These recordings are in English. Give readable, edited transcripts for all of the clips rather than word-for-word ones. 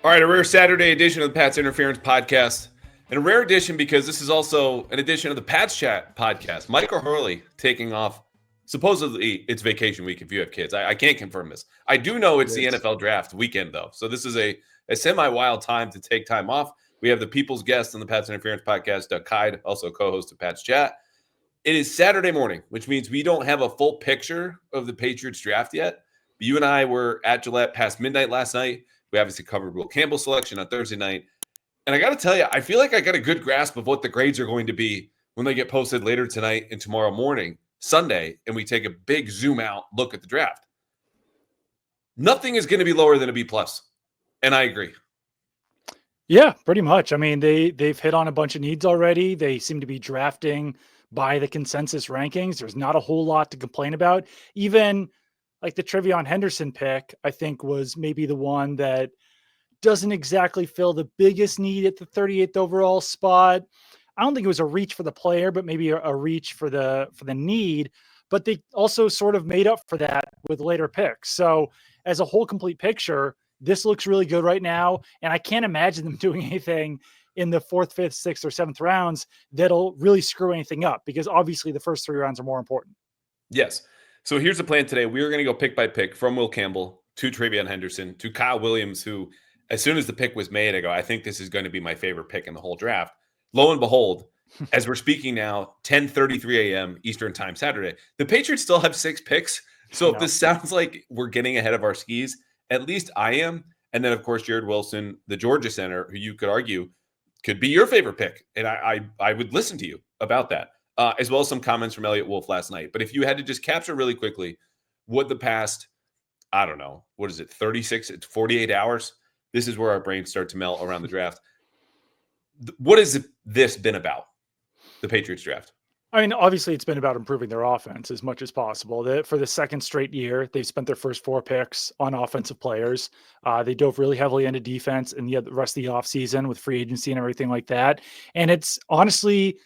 All right, a rare Saturday edition of the Pat's Interference Podcast. And a rare edition because this is also an edition of the Pat's Chat Podcast. Michael Hurley taking off. Supposedly, it's vacation week if you have kids. I can't confirm this. I do know it's the NFL draft weekend, though. So this is a semi-wild time to take time off. We have the people's guest on the Pat's Interference Podcast, Kyed, also co-host of Pat's Chat. It is Saturday morning, which means we don't have a full picture of the Patriots draft yet. But you and I were at Gillette past midnight last night. We obviously covered Will Campbell's selection on Thursday night. And I got to tell you, I feel like I got a good grasp of what the grades are going to be when they get posted later tonight and tomorrow morning, Sunday, and we take a big zoom out look at the draft. Nothing is going to be lower than a B+. And I agree. Yeah, pretty much. I mean, they've hit on a bunch of needs already. They seem to be drafting by the consensus rankings. There's not a whole lot to complain about. Even like the TreVeyon Henderson pick, I think was maybe the one that doesn't exactly fill the biggest need at the 38th overall spot. I don't think it was a reach for the player, but maybe a reach for the need. But they also sort of made up for that with later picks. So as a whole complete picture, this looks really good right now. And I can't imagine them doing anything in the 4th, 5th, 6th, or 7th rounds that'll really screw anything up, because obviously the first 3 rounds are more important. Yes. So here's the plan today. We are going to go pick by pick from Will Campbell to TreVeyon Henderson to Kyle Williams, who, as soon as the pick was made, I go, I think this is going to be my favorite pick in the whole draft. Lo and behold, as we're speaking now, 10:33 a.m. Eastern time Saturday, the Patriots still have 6 picks. So if this sounds like we're getting ahead of our skis, at least I am. And then, of course, Jared Wilson, the Georgia center, who you could argue could be your favorite pick. And I would listen to you about that. As well as some comments from Eliot Wolf last night. But if you had to just capture really quickly what the past, I don't know, what is it, 36, 48 hours? This is where our brains start to melt around the draft. What has this been about, the Patriots draft? I mean, obviously it's been about improving their offense as much as possible. For the second straight year, they've spent their first 4 picks on offensive players. They dove really heavily into defense in the rest of the offseason with free agency and everything like that. And it's honestly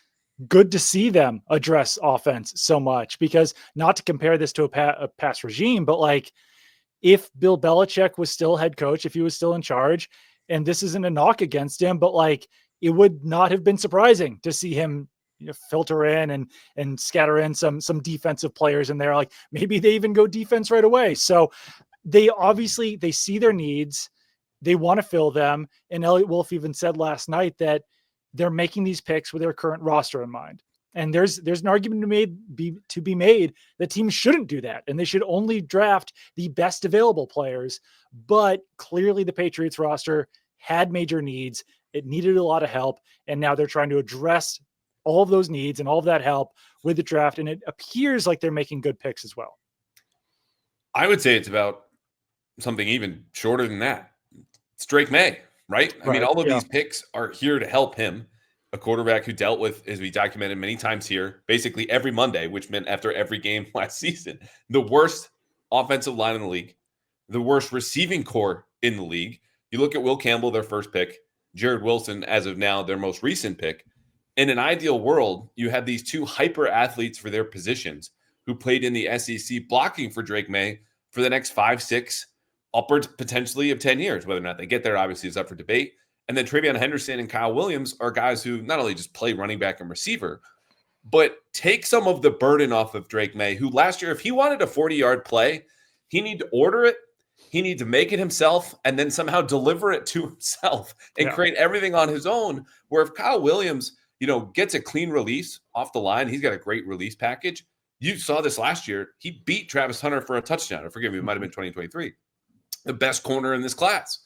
good to see them address offense so much, because not to compare this to a past regime, but like if Bill Belichick was still head coach, if he was still in charge, and this isn't a knock against him, but like it would not have been surprising to see him filter in and scatter in some defensive players in there. Like maybe they even go defense right away. So they see their needs. They want to fill them. And Eliot Wolf even said last night that they're making these picks with their current roster in mind. And there's an argument to be made that teams shouldn't do that, and they should only draft the best available players. But clearly the Patriots roster had major needs. It needed a lot of help, and now they're trying to address all of those needs and all of that help with the draft, and it appears like they're making good picks as well. I would say it's about something even shorter than that. It's Drake May. Right? I mean, all of these picks are here to help him, a quarterback who dealt with, as we documented many times here, basically every Monday, which meant after every game last season, the worst offensive line in the league, the worst receiving core in the league. You look at Will Campbell, their first pick, Jared Wilson, as of now, their most recent pick. In an ideal world, you have these 2 hyper athletes for their positions who played in the SEC blocking for Drake May for the next 5, 6, upwards potentially of 10 years. Whether or not they get there, obviously, is up for debate. And then TreVeyon Henderson and Kyle Williams are guys who not only just play running back and receiver, but take some of the burden off of Drake May, who last year, if he wanted a 40-yard play, he need to order it, he need to make it himself, and then somehow deliver it to himself and create everything on his own. Where if Kyle Williams, gets a clean release off the line, he's got a great release package. You saw this last year. He beat Travis Hunter for a touchdown. Or forgive me, it might have been 2023. The best corner in this class.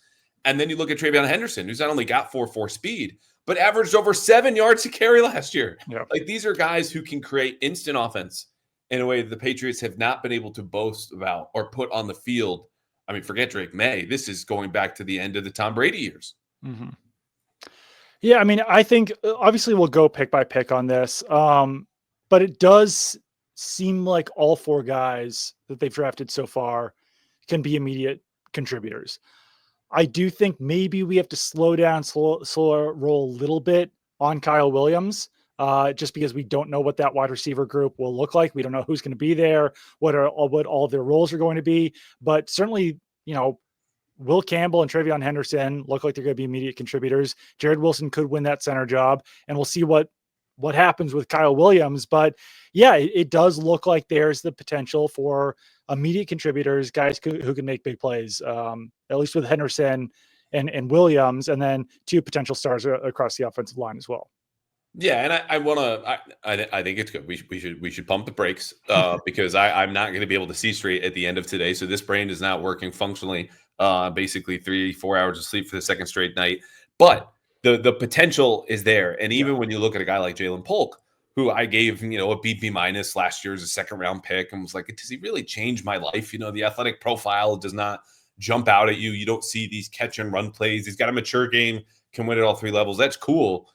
And then you look at TreVeyon Henderson, who's not only got 4.4 speed, but averaged over 7 yards to carry last year. Yeah. Like these are guys who can create instant offense in a way that the Patriots have not been able to boast about or put on the field. I mean, forget Drake May. This is going back to the end of the Tom Brady years. Mm-hmm. Yeah, I mean, I think obviously we'll go pick by pick on this, but it does seem like all 4 guys that they've drafted so far can be immediate contributors. I do think maybe we have to slow roll a little bit on Kyle Williams, just because we don't know what that wide receiver group will look like. We don't know who's going to be there, what all of their roles are going to be. But certainly, Will Campbell and TreVeyon Henderson look like they're going to be immediate contributors. Jared Wilson could win that center job, and we'll see what happens with Kyle Williams. But yeah, it does look like there's the potential for immediate contributors, guys who can make big plays, at least with Henderson and Williams, and then 2 potential stars across the offensive line as well. Yeah, and I want to. I think it's good. We should pump the brakes because I'm not going to be able to see straight at the end of today. So this brain is not working functionally. Basically 3-4 hours of sleep for the second straight night. But the potential is there, and even when you look at a guy like Jalen Polk, who I gave a B minus last year as a second round pick, and was like, does he really change my life? The athletic profile does not jump out at you. You don't see these catch and run plays. He's got a mature game, can win at all 3 levels. That's cool.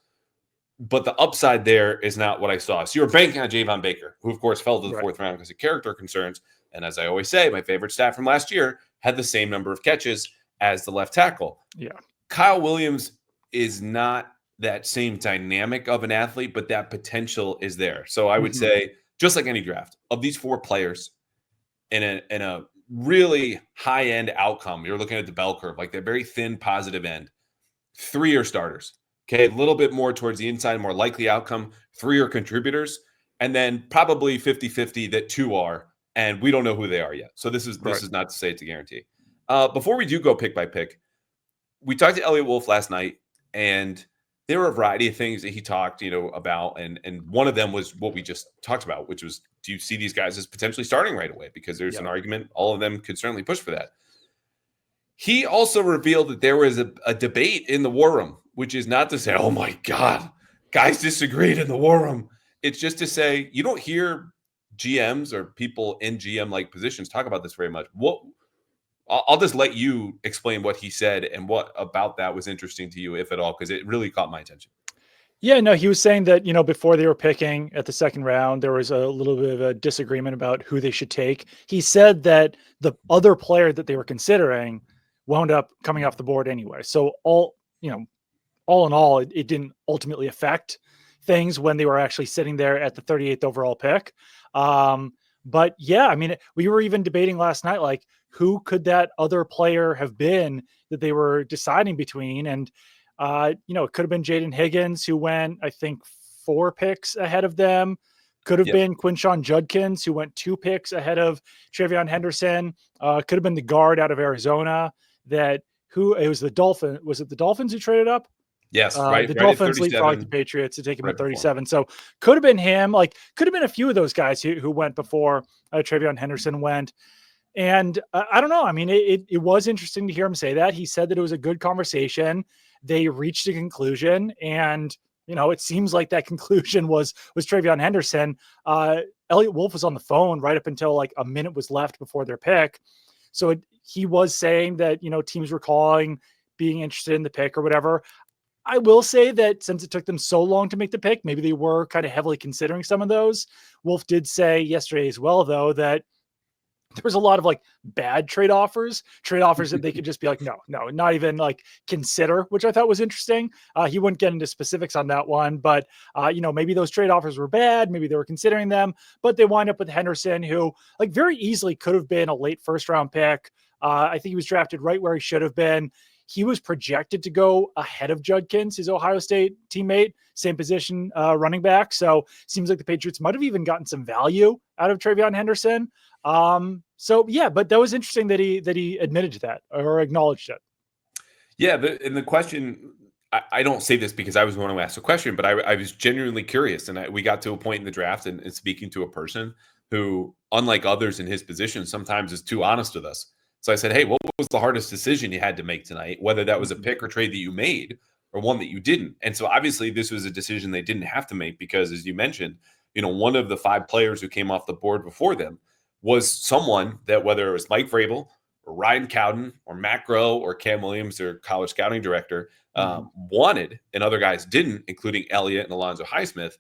But the upside there is not what I saw. So you're banking on Javon Baker, who, of course, fell to the 4th round because of character concerns. And as I always say, my favorite stat from last year had the same number of catches as the left tackle. Yeah. Kyle Williams is not that same dynamic of an athlete, but that potential is there. So I would say, just like any draft, of these 4 players in a really high-end outcome, you're looking at the bell curve, like that very thin positive end, 3 are starters. Okay, a little bit more towards the inside, more likely outcome. 3 are contributors, and then probably 50-50 that 2 are, and we don't know who they are yet. So this is not to say it's a guarantee. Before we do go pick by pick, we talked to Eliot Wolf last night, and there were a variety of things that he talked, about, and one of them was what we just talked about, which was, do you see these guys as potentially starting right away? Because there's an argument all of them could certainly push for that. He also revealed that there was a debate in the war room, which is not to say, oh my God, guys disagreed in the war room. It's just to say, you don't hear GMs or people in GM-like positions talk about this very much. I'll just let you explain what he said and what about that was interesting to you, if at all, because it really caught my attention. Yeah, no, he was saying that, before they were picking at the 2nd round, there was a little bit of a disagreement about who they should take. He said that the other player that they were considering wound up coming off the board anyway. So all in all, it didn't ultimately affect things when they were actually sitting there at the 38th overall pick. But yeah, I mean, we were even debating last night, like, who could that other player have been that they were deciding between? And, it could have been Jaden Higgins, who went, I think, 4 picks ahead of them. Could have been Quinshon Judkins, who went 2 picks ahead of TreVeyon Henderson. Could have been the guard out of Arizona it was the Dolphins. Was it the Dolphins who traded up? Yes, right. The Dolphins leapfrogged the Patriots to take him at 37. So could have been him. Like, could have been a few of those guys who went before TreVeyon Henderson went. And I don't know. I mean, it was interesting to hear him say that. He said that it was a good conversation. They reached a conclusion, and it seems like that conclusion was TreVeyon Henderson. Eliot Wolf was on the phone right up until like a minute was left before their pick. So he was saying that, teams were calling, being interested in the pick or whatever. I will say that since it took them so long to make the pick, maybe they were kind of heavily considering some of those. Wolf did say yesterday as well, though, that there was a lot of like bad trade offers that they could just be like, no, not even like consider, which I thought was interesting. He wouldn't get into specifics on that one, but maybe those trade offers were bad. Maybe they were considering them, but they wind up with Henderson, who like very easily could have been a late 1st round pick. I think he was drafted right where he should have been. He was projected to go ahead of Judkins, his Ohio State teammate, same position, running back. So seems like the Patriots might have even gotten some value out of TreVeyon Henderson. So yeah, but that was interesting that he admitted to that or acknowledged it. Yeah, the question, I don't say this because I was the one who asked the question, but I was genuinely curious, and we got to a point in the draft and speaking to a person who, unlike others in his position, sometimes is too honest with us. So I said, hey, what was the hardest decision you had to make tonight, whether that was a pick or trade that you made or one that you didn't? And so obviously this was a decision they didn't have to make because, as you mentioned, one of the 5 players who came off the board before them was someone that, whether it was Mike Vrabel or Ryan Cowden or Matt Groh or Cam Williams, their college scouting director, wanted, and other guys didn't, including Elliott and Alonzo Highsmith.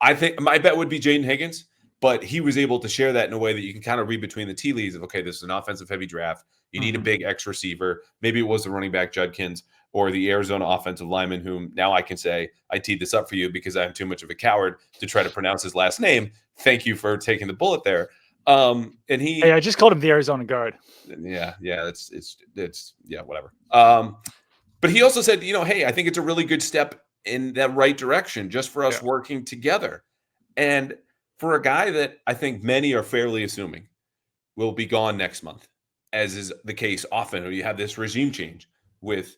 I think my bet would be Jaden Higgins. But he was able to share that in a way that you can kind of read between the tea leaves of, okay, this is an offensive heavy draft. You need a big X receiver. Maybe it was the running back Judkins or the Arizona offensive lineman, whom now I can say I teed this up for you because I'm too much of a coward to try to pronounce his last name. Thank you for taking the bullet there. And he, hey, I just called him the Arizona guard. Yeah, it's yeah, whatever. But he also said, hey, I think it's a really good step in that right direction just for us working together. And for a guy that I think many are fairly assuming will be gone next month, as is the case often when you have this regime change with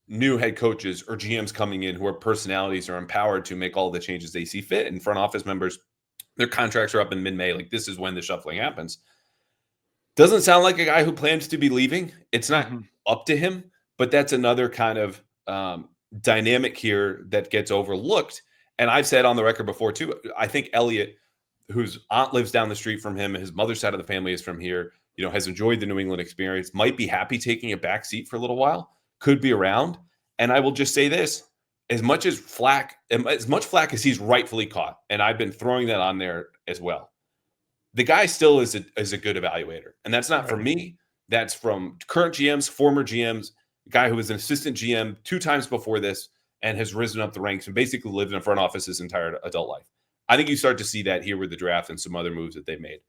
new head coaches or GMs coming in who are personalities are empowered to make all the changes they see fit, and front office members, their contracts are up in mid-May. Like, this is when the shuffling happens. Doesn't sound like a guy who plans to be leaving. It's not up to him, but that's another kind of dynamic here that gets overlooked. And I've said on the record before too, I think Eliot, whose aunt lives down the street from him, his mother's side of the family is from here, has enjoyed the New England experience, might be happy taking a back seat for a little while, could be around. And I will just say this, as much flack as he's rightfully caught, and I've been throwing that on there as well, the guy still is a good evaluator. And that's not from me. That's from current GMs, former GMs, a guy who was an assistant GM 2 times before this and has risen up the ranks and basically lived in a front office his entire adult life. I think you start to see that here with the draft and some other moves that they made,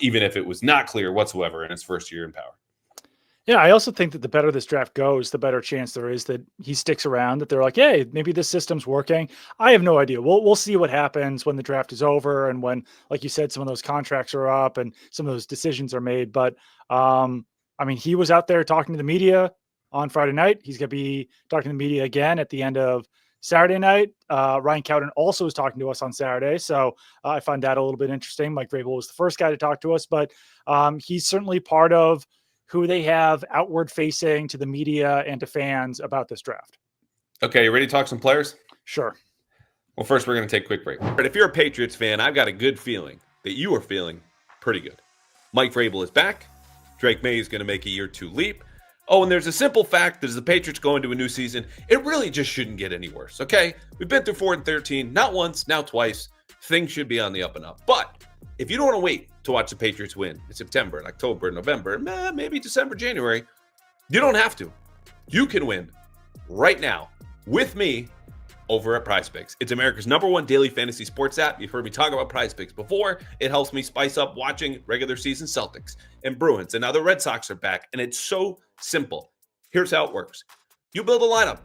even if it was not clear whatsoever in his first year in power. Yeah, I also think that the better this draft goes, the better chance there is that he sticks around, that they're like, hey, maybe this system's working. I have no idea. We'll see what happens when the draft is over and when, like you said, some of those contracts are up and some of those decisions are made. But, he was out there talking to the media on Friday night. He's going to be talking to the media again at the end of Saturday night. Ryan Cowden also was talking to us on Saturday. So I find that a little bit interesting. Mike Vrabel was the first guy to talk to us, but he's certainly part of who they have outward facing to the media and to fans about this draft. Okay, you ready to talk some players? Sure. Well, first we're going to take a quick break. But if you're a Patriots fan, I've got a good feeling that you are feeling pretty good. Mike Vrabel is back. Drake May is going to make a year 2 leap. Oh, and there's a simple fact that as the Patriots go into a new season, it really just shouldn't get any worse, okay? We've been through 4-13, not once, now twice. Things should be on the up and up. But if you don't want to wait to watch the Patriots win in September, and October, and November, and maybe December, January, you don't have to. You can win right now with me over at PrizePicks. It's America's #1 daily fantasy sports app. You've heard me talk about PrizePicks before. It helps me spice up watching regular season Celtics and Bruins, and now the Red Sox are back, and it's so simple. Here's how it works. You build a lineup.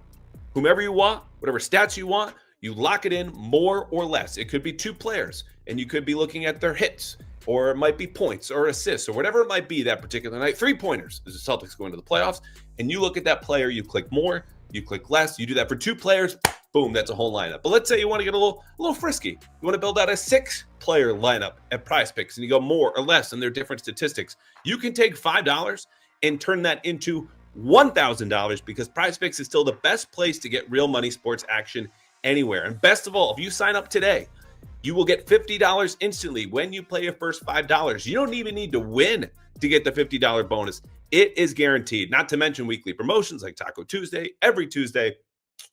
Whomever you want, whatever stats you want, you lock it in more or less. It could be 2 players, and you could be looking at their hits, or it might be points or assists, or whatever it might be that particular night. 3-pointers as the Celtics go into the playoffs, and you look at that player, you click more, you click less, you do that for 2 players, boom, that's a whole lineup. But let's say you want to get a little frisky. You want to build out a 6-player lineup at PrizePicks, and you go more or less, and they're different statistics. You can take $5 and turn that into $1,000 because PrizePicks is still the best place to get real money sports action anywhere. And best of all, if you sign up today, you will get $50 instantly when you play your first $5. You don't even need to win to get the $50 bonus. It is guaranteed, not to mention weekly promotions like Taco Tuesday. Every Tuesday,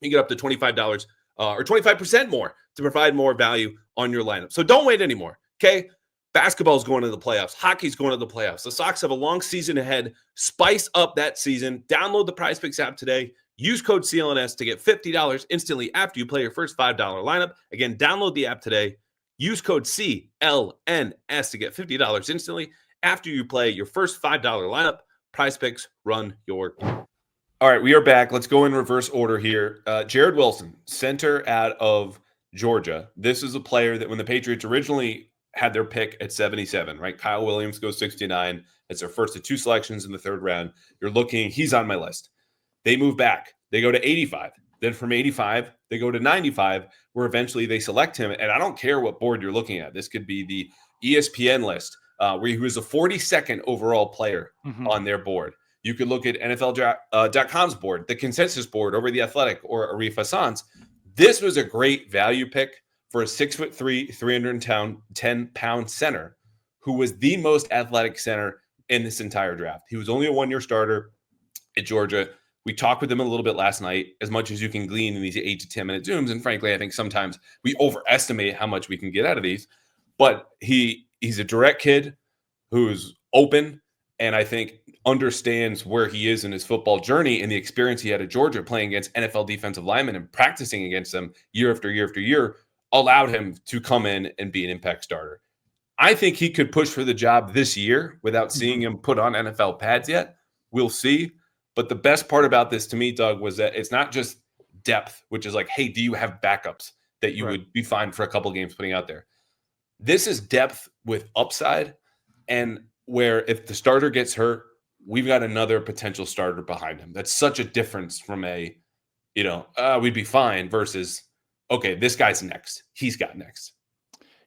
you get up to $25 or 25% more to provide more value on your lineup. So don't wait anymore, okay? Basketball's going to the playoffs. Hockey's going to the playoffs. The Sox have a long season ahead. Spice up that season. Download the PrizePicks app today. Use code CLNS to get $50 instantly after you play your first $5 lineup. Again, download the app today. Use code CLNS to get $50 instantly after you play your first $5 lineup. PrizePicks, run your team. All right, we are back. Let's go in reverse order here. Jared Wilson, center out of Georgia. This is a player that when the Patriots originally had their pick at 77, right? Kyle Williams goes 69. It's their first of 2 selections in the 3rd round. You're looking, he's on my list. They move back. They go to 85. Then from 85, they go to 95, where eventually they select him. And I don't care what board you're looking at. This could be the ESPN list, where he was a 42nd overall player on their board. You could look at NFL.com's board, the consensus board over The Athletic or Arif Hassan's. This was a great value pick for a 6'3", 310-pound center who was the most athletic center in this entire draft. He was only a 1-year starter at Georgia. We talked with him a little bit last night, as much as you can glean in these 8 to 10 minute Zooms. And frankly, I think sometimes we overestimate how much we can get out of these. But he's a direct kid who's open and I think understands where he is in his football journey and the experience he had at Georgia playing against NFL defensive linemen and practicing against them year after year after year allowed him to come in and be an impact starter. I think he could push for the job this year without seeing him put on NFL pads yet. We'll see. But the best part about this to me, Doug, was that it's not just depth, which is like, hey, do you have backups that you would be fine for a couple games putting out there? This is depth with upside, and where if the starter gets hurt, we've got another potential starter behind him. That's such a difference from a, we'd be fine versus, okay, this guy's next. He's got next.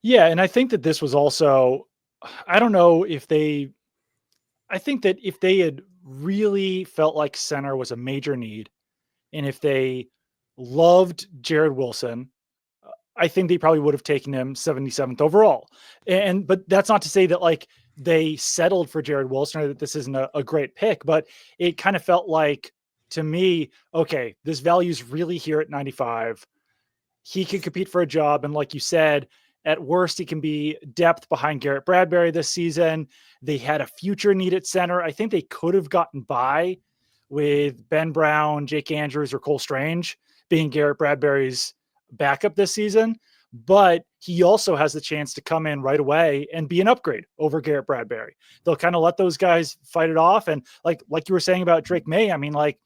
Yeah, and I think that this was also, I don't know if I think that if they had really felt like center was a major need, and if they loved Jared Wilson, I think they probably would have taken him 77th overall. But that's not to say that like they settled for Jared Wilson or that this isn't a great pick, but it kind of felt like to me, okay, this value's really here at 95. He can compete for a job. And like you said, at worst, he can be depth behind Garrett Bradbury this season. They had a future need at center. I think they could have gotten by with Ben Brown, Jake Andrews, or Cole Strange being Garrett Bradbury's backup this season. But he also has the chance to come in right away and be an upgrade over Garrett Bradbury. They'll kind of let those guys fight it off. And like you were saying about Drake May, I mean, like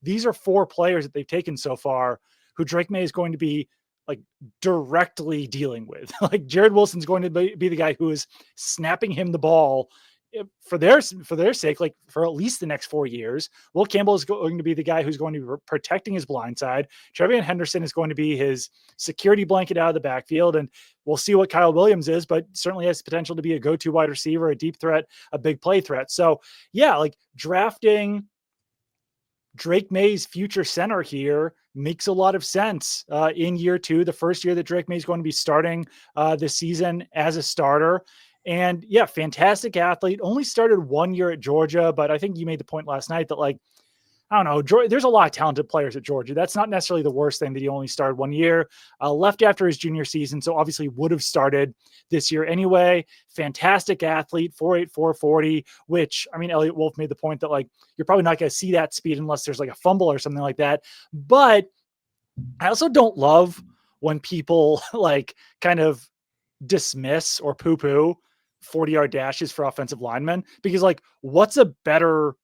these are 4 players that they've taken so far who Drake May is going to be like directly dealing with. Like Jared Wilson's going to be the guy who is snapping him the ball for their sake, like for at least the next 4 years. Will Campbell is going to be the guy who's going to be protecting his blind side. TreVeyon Henderson is going to be his security blanket out of the backfield. And we'll see what Kyle Williams is, but certainly has potential to be a go-to wide receiver, a deep threat, a big play threat. So yeah, like drafting Drake May's future center here makes a lot of sense in year 2, the first year that Drake May is going to be starting this season as a starter. And yeah, fantastic athlete. Only started 1 year at Georgia, but I think you made the point last night that like, I don't know, there's a lot of talented players at Georgia. That's not necessarily the worst thing that he only started 1 year. Left after his junior season, so obviously would have started this year anyway. Fantastic athlete, 4.8, 4.40, which, I mean, Eliot Wolf made the point that like, you're probably not going to see that speed unless there's like a fumble or something like that. But I also don't love when people like kind of dismiss or poo-poo 40-yard dashes for offensive linemen, because like what's a better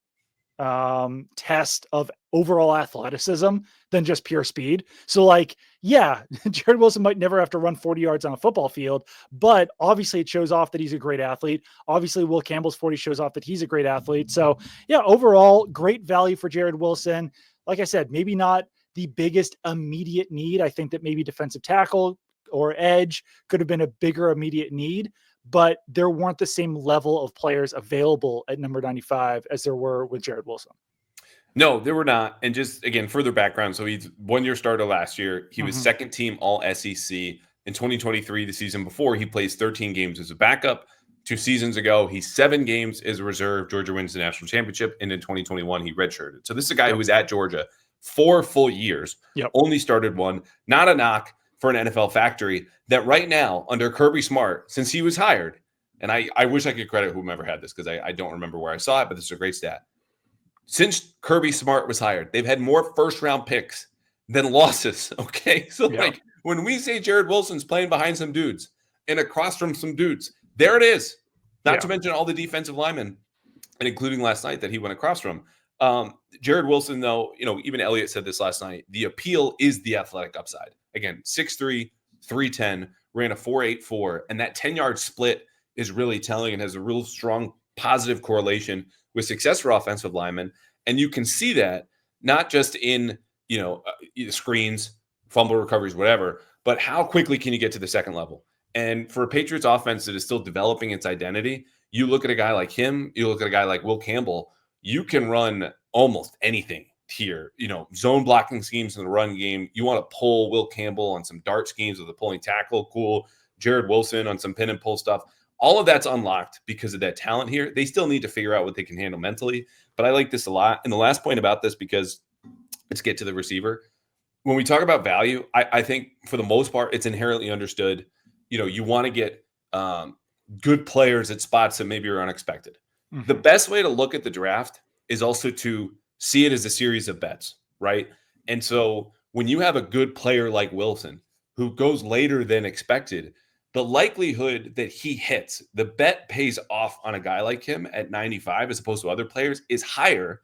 test of overall athleticism than just pure speed? So like, yeah, Jared Wilson might never have to run 40 yards on a football field, but obviously it shows off that he's a great athlete. Obviously Will Campbell's 40 shows off that he's a great athlete. So yeah, overall great value for Jared Wilson. Like I said, maybe not the biggest immediate need. I think that maybe defensive tackle or edge could have been a bigger immediate need, but there weren't the same level of players available at number 95 as there were with Jared Wilson. No, there were not. And just, again, further background. So he's 1-year starter last year. He was second team all SEC. In 2023, the season before, he plays 13 games as a backup. 2 seasons ago, he's 7 games as a reserve. Georgia wins the national championship. And in 2021, he redshirted. So this is a guy who was at Georgia 4 full years, only started 1. Not a knock for an NFL factory that right now under Kirby Smart, since he was hired, and I wish I could credit whomever had this because I don't remember where I saw it, but this is a great stat. Since Kirby Smart was hired, they've had more first-round picks than losses, okay? So, like, when we say Jared Wilson's playing behind some dudes and across from some dudes, there it is. Not to mention all the defensive linemen, and including last night that he went across from. Jared Wilson, though, even Eliot said this last night, the appeal is the athletic upside. Again, 6'3", 310, ran a 4.84, and that 10-yard split is really telling and has a real strong positive correlation with success for offensive linemen. And you can see that not just in, screens, fumble recoveries, whatever, but how quickly can you get to the second level? And for a Patriots offense that is still developing its identity, you look at a guy like him, you look at a guy like Will Campbell, you can run almost anything here, zone blocking schemes in the run game. You want to pull Will Campbell on some dart schemes with a pulling tackle. Cool. Jared Wilson on some pin and pull stuff. All of that's unlocked because of that talent here. They still need to figure out what they can handle mentally, but I like this a lot. And the last point about this, because let's get to the receiver. When we talk about value, I think for the most part, it's inherently understood. You want to get good players at spots that maybe are unexpected. The best way to look at the draft is also to see it as a series of bets, right? And so when you have a good player like Wilson who goes later than expected, the likelihood that he hits, the bet pays off on a guy like him at 95 as opposed to other players is higher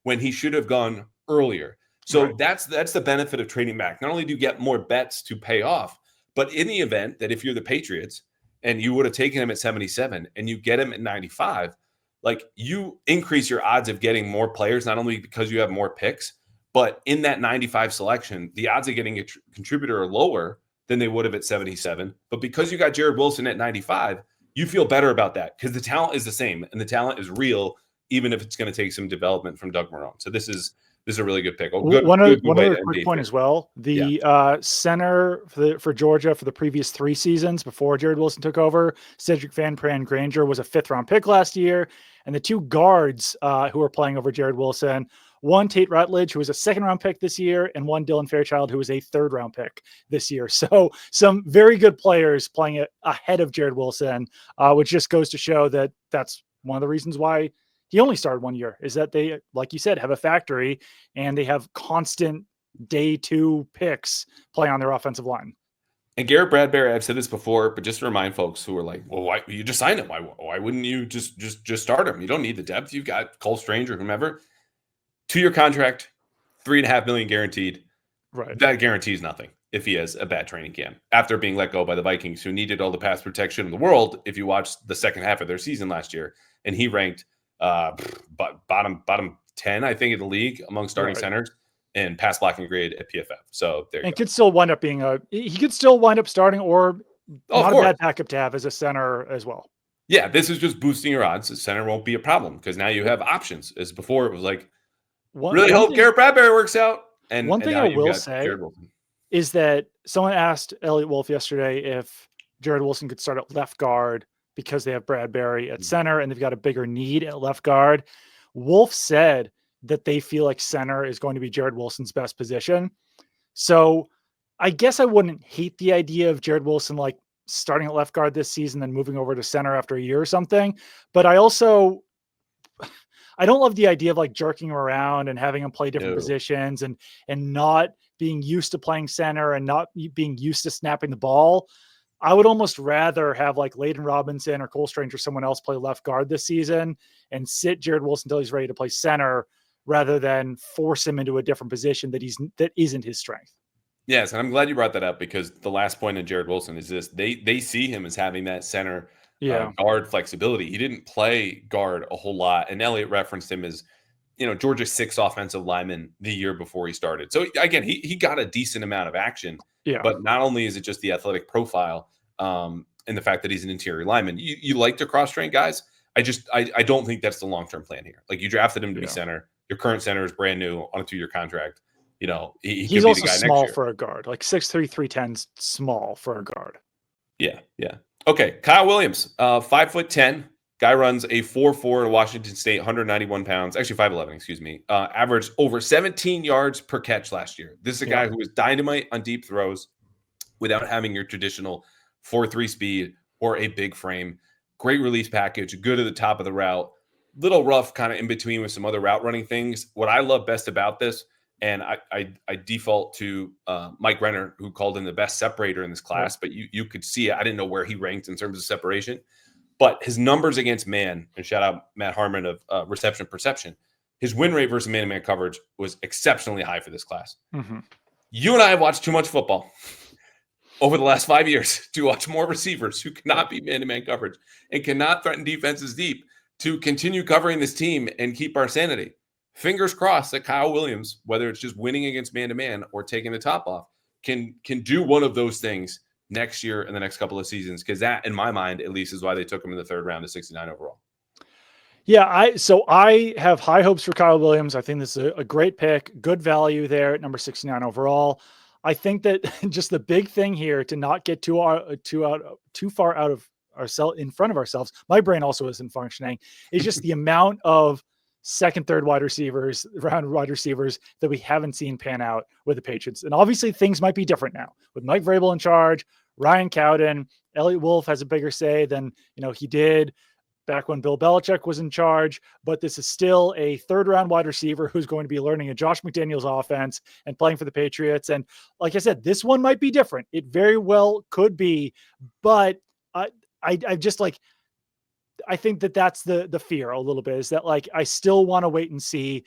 when he should have gone earlier. So that's the benefit of trading back. Not only do you get more bets to pay off, but in the event that if you're the Patriots and you would have taken him at 77 and you get him at 95, like you increase your odds of getting more players, not only because you have more picks, but in that 95 selection, the odds of getting a contributor are lower than they would have at 77. But because you got Jared Wilson at 95, you feel better about that because the talent is the same and the talent is real, even if it's going to take some development from Doug Marrone. So this is a really good pick. One other quick point as well. The center for Georgia for the previous 3 seasons before Jared Wilson took over, Cedric Van Pran Granger, was a 5th-round pick last year. And the 2 guards who were playing over Jared Wilson, one Tate Rutledge, who was a 2nd-round pick this year, and one Dylan Fairchild, who was a 3rd-round pick this year. So some very good players playing it ahead of Jared Wilson, which just goes to show that that's one of the reasons why he only started 1 year, is that they, like you said, have a factory and they have constant day 2 picks playing on their offensive line. And Garrett Bradbury, I've said this before, but just to remind folks who are like, well, why you just signed him? Why wouldn't you just start him? You don't need the depth. You've got Cole Strange or whomever. 2-year contract, $3.5 million guaranteed. Right. That guarantees nothing if he has a bad training camp after being let go by the Vikings, who needed all the pass protection in the world. If you watched the second half of their season last year, and he ranked bottom 10, I think, in the league among starting centers and pass blocking grade at PFF. So there you go. Could still wind up being he could still wind up starting or not a bad backup to have as a center as well. Yeah, this is just boosting your odds. The center won't be a problem because now you have options. As before, it was like, really hope Garrett Bradbury works out. And one thing I will say is that someone asked Eliot Wolf yesterday if Jared Wilson could start at left guard because they have Bradbury at center and they've got a bigger need at left guard. Wolf said that they feel like center is going to be Jared Wilson's best position. So I guess I wouldn't hate the idea of Jared Wilson like starting at left guard this season, then moving over to center after a year or something. But I don't love the idea of like jerking him around and having him play different positions and not being used to playing center and not being used to snapping the ball. I would almost rather have like Layden Robinson or Cole Strange or someone else play left guard this season and sit Jared Wilson until he's ready to play center rather than force him into a different position that isn't his strength. Yes, and I'm glad you brought that up because the last point in Jared Wilson is this. They see him as having that center guard flexibility. He didn't play guard a whole lot, and Elliot referenced him as, Georgia's 6th offensive lineman the year before he started. So again, he got a decent amount of action. Yeah. But not only is it just the athletic profile and the fact that he's an interior lineman, you like to cross-train guys. I don't think that's the long-term plan here. Like you drafted him to be center. Your current center is brand new on a 2-year contract. He's also small for a guard, like 6'3", 310's small for a guard. Yeah. Okay, Kyle Williams, 5'10", guy runs a 4.4 at Washington State, 191 pounds, actually 5'11", excuse me. Averaged over 17 yards per catch last year. This is a guy who was dynamite on deep throws without having your traditional 4.3 speed or a big frame. Great release package, good at the top of the route. Little rough kind of in between with some other route running things. What I love best about this, and I default to Mike Renner, who called him the best separator in this class, but you could see it. I didn't know where he ranked in terms of separation. But his numbers against man, and shout out Matt Harmon of Reception Perception, his win rate versus man-to-man coverage was exceptionally high for this class. Mm-hmm. You and I have watched too much football over the last 5 years to watch more receivers who cannot beat man-to-man coverage and cannot threaten defenses deep to continue covering this team and keep our sanity. Fingers crossed that Kyle Williams, whether it's just winning against man-to-man or taking the top off, can do one of those things next year and the next couple of seasons, because that, in my mind, at least, is why they took him in the 3rd round to 69 overall. Yeah, I have high hopes for Kyle Williams. I think this is a great pick, good value there at number 69 overall. I think that just the big thing here to not get too far out of ourselves, in front of ourselves, my brain also isn't functioning, is just the amount of second, third round wide receivers that we haven't seen pan out with the Patriots. And obviously things might be different now with Mike Vrabel in charge, Ryan Cowden. Eliot Wolf has a bigger say than he did back when Bill Belichick was in charge, but this is still a third-round wide receiver who's going to be learning a Josh McDaniels offense and playing for the Patriots. And like I said, this one might be different. It very well could be, but I just like, I think that that's the fear a little bit, is that like, I still want to wait and see.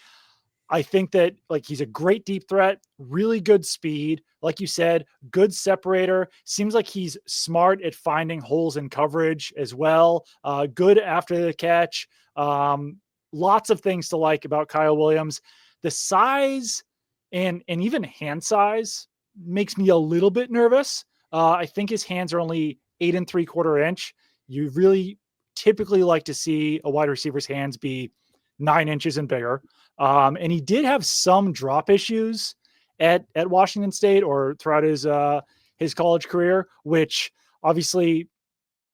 I think that like he's a great deep threat, really good speed. Like you said, good separator. Seems like he's smart at finding holes in coverage as well. Good after the catch. Lots of things to like about Kyle Williams. The size and even hand size makes me a little bit nervous. I think his hands are only 8 3/4 inch. You really typically like to see a wide receiver's hands be 9 inches and bigger. And he did have some drop issues at Washington State or throughout his college career, which obviously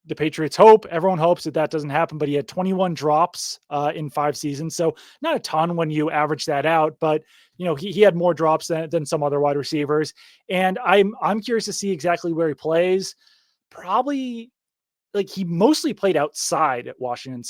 the Patriots everyone hopes that doesn't happen, but he had 21 drops in 5 seasons. So not a ton when you average that out, but you know, he had more drops than some other wide receivers. And I'm curious to see exactly where he plays. Probably like he mostly played outside at Washington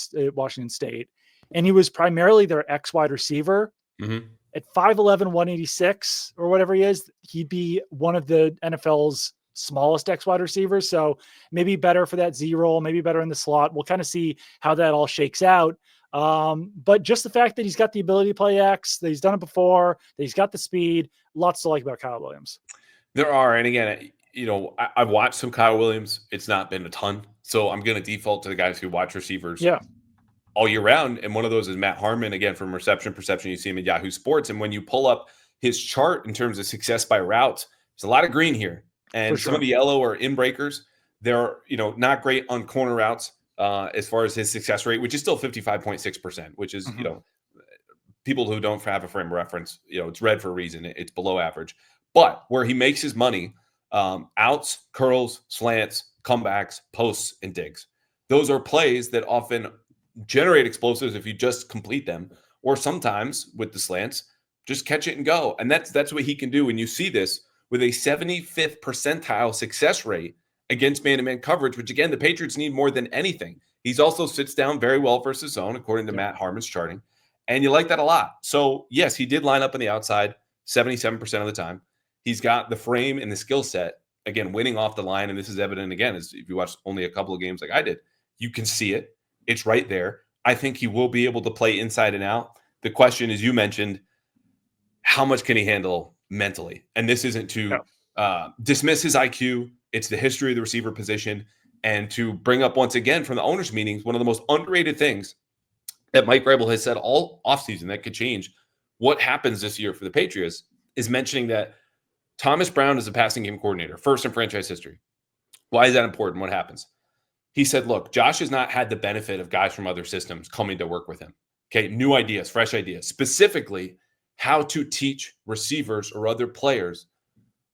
State. And he was primarily their X wide receiver. Mm-hmm. At 5'11", 186 or whatever he is, he'd be one of the NFL's smallest X wide receivers. So maybe better for that Z role, maybe better in the slot. We'll kind of see how that all shakes out. But just the fact that he's got the ability to play X, that he's done it before, that he's got the speed, lots to like about Kyle Williams. There are. And again, you know, I've watched some Kyle Williams. It's not been a ton. So I'm going to default to the guys who watch receivers. Yeah. All year round. And one of those is Matt Harmon, again, from Reception Perception. You see him at Yahoo Sports. And when you pull up his chart in terms of success by routes, there's a lot of green here. And some of the yellow are in breakers. They're, you know, not great on corner routes as far as his success rate, which is still 55.6%, which is, you know, people who don't have a frame of reference, you know, it's red for a reason. It's below average. But where he makes his money, outs, curls, slants, comebacks, posts, and digs. Those are plays that often generate explosives if you just complete them, or sometimes with the slants, just catch it and go. And that's what he can do. And you see this with a 75th percentile success rate against man-to-man coverage, which again, the Patriots need more than anything. He's also sits down very well versus zone, according to Matt Harmon's charting. And you like that a lot. So yes, he did line up on the outside 77% of the time. He's got the frame and the skill set, again, winning off the line. And this is evident again, as if you watch only a couple of games like I did, you can see it. It's right there. I think he will be able to play inside and out. The question, as you mentioned, how much can he handle mentally? And this isn't to dismiss his IQ. It's the history of the receiver position. And to bring up once again from the owners' meetings, one of the most underrated things that Mike Vrabel has said all offseason that could change what happens this year for the Patriots is mentioning that Thomas Brown is a passing game coordinator, first in franchise history. Why is that important? What happens? He said, look, Josh has not had the benefit of guys from other systems coming to work with him. Okay, new ideas, fresh ideas, specifically how to teach receivers or other players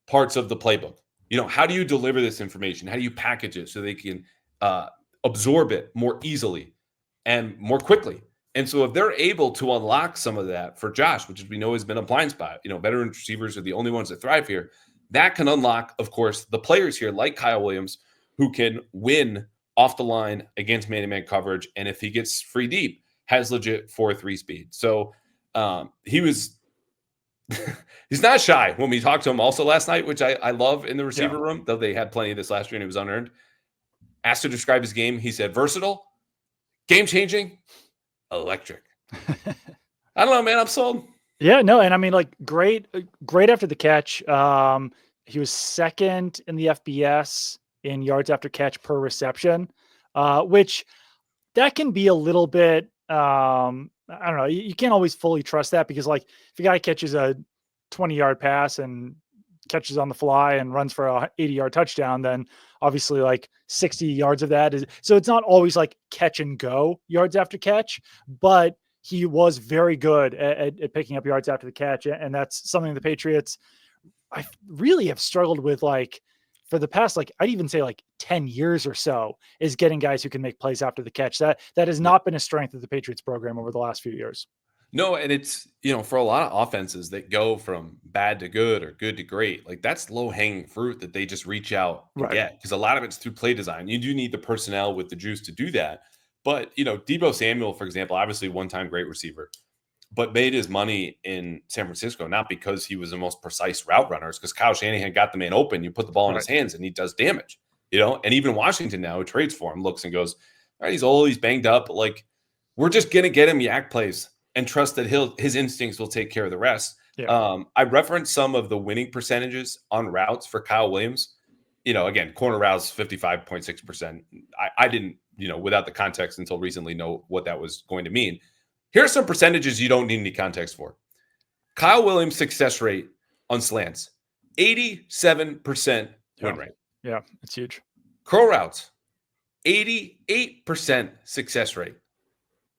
parts of the playbook. You know, how do you deliver this information? How do you package it so they can absorb it more easily and more quickly? And so if they're able to unlock some of that for Josh, which we know has been a blind spot, you know, veteran receivers are the only ones that thrive here. That can unlock, of course, the players here like Kyle Williams who can win off the line against man-to-man coverage. And if he gets free deep, has legit 4.3 speed. So he was, he's not shy when we talked to him also last night, which I love in the receiver room, though they had plenty of this last year and it was unearned. Asked to describe his game. He said, versatile, game-changing, electric. I don't know, man. I'm sold. Yeah, no. And I mean, like great after the catch. He was second in the FBS in yards after catch per reception, which that can be a little bit, I don't know. You can't always fully trust that because like if a guy catches a 20-yard pass and catches on the fly and runs for a 80-yard touchdown, then obviously like 60 yards of that is, so it's not always like catch and go yards after catch, but he was very good at picking up yards after the catch. And that's something the Patriots, I really have struggled with, like for the past, like I'd even say like 10 years or so, is getting guys who can make plays after the catch. That has not been a strength of the Patriots program over the last few years. No, and it's, you know, for a lot of offenses that go from bad to good or good to great, like that's low hanging fruit that they just reach out and get, because a lot of it's through play design. You do need the personnel with the juice to do that. But, Deebo Samuel, for example, obviously one-time great receiver, but made his money in San Francisco, not because he was the most precise route runner, it's because Kyle Shanahan got the man open. You put the ball in his hands and he does damage, and even Washington now, who trades for him, looks and goes, all right, he's old, he's banged up. Like, we're just going to get him yak plays and trust that his instincts will take care of the rest. Yeah. I referenced some of the winning percentages on routes for Kyle Williams. Again, corner routes, 55.6%. I didn't, without the context until recently, know what that was going to mean. Here are some percentages you don't need any context for. Kyle Williams' success rate on slants, 87% win rate. Yeah, it's huge. Curl routes, 88% success rate.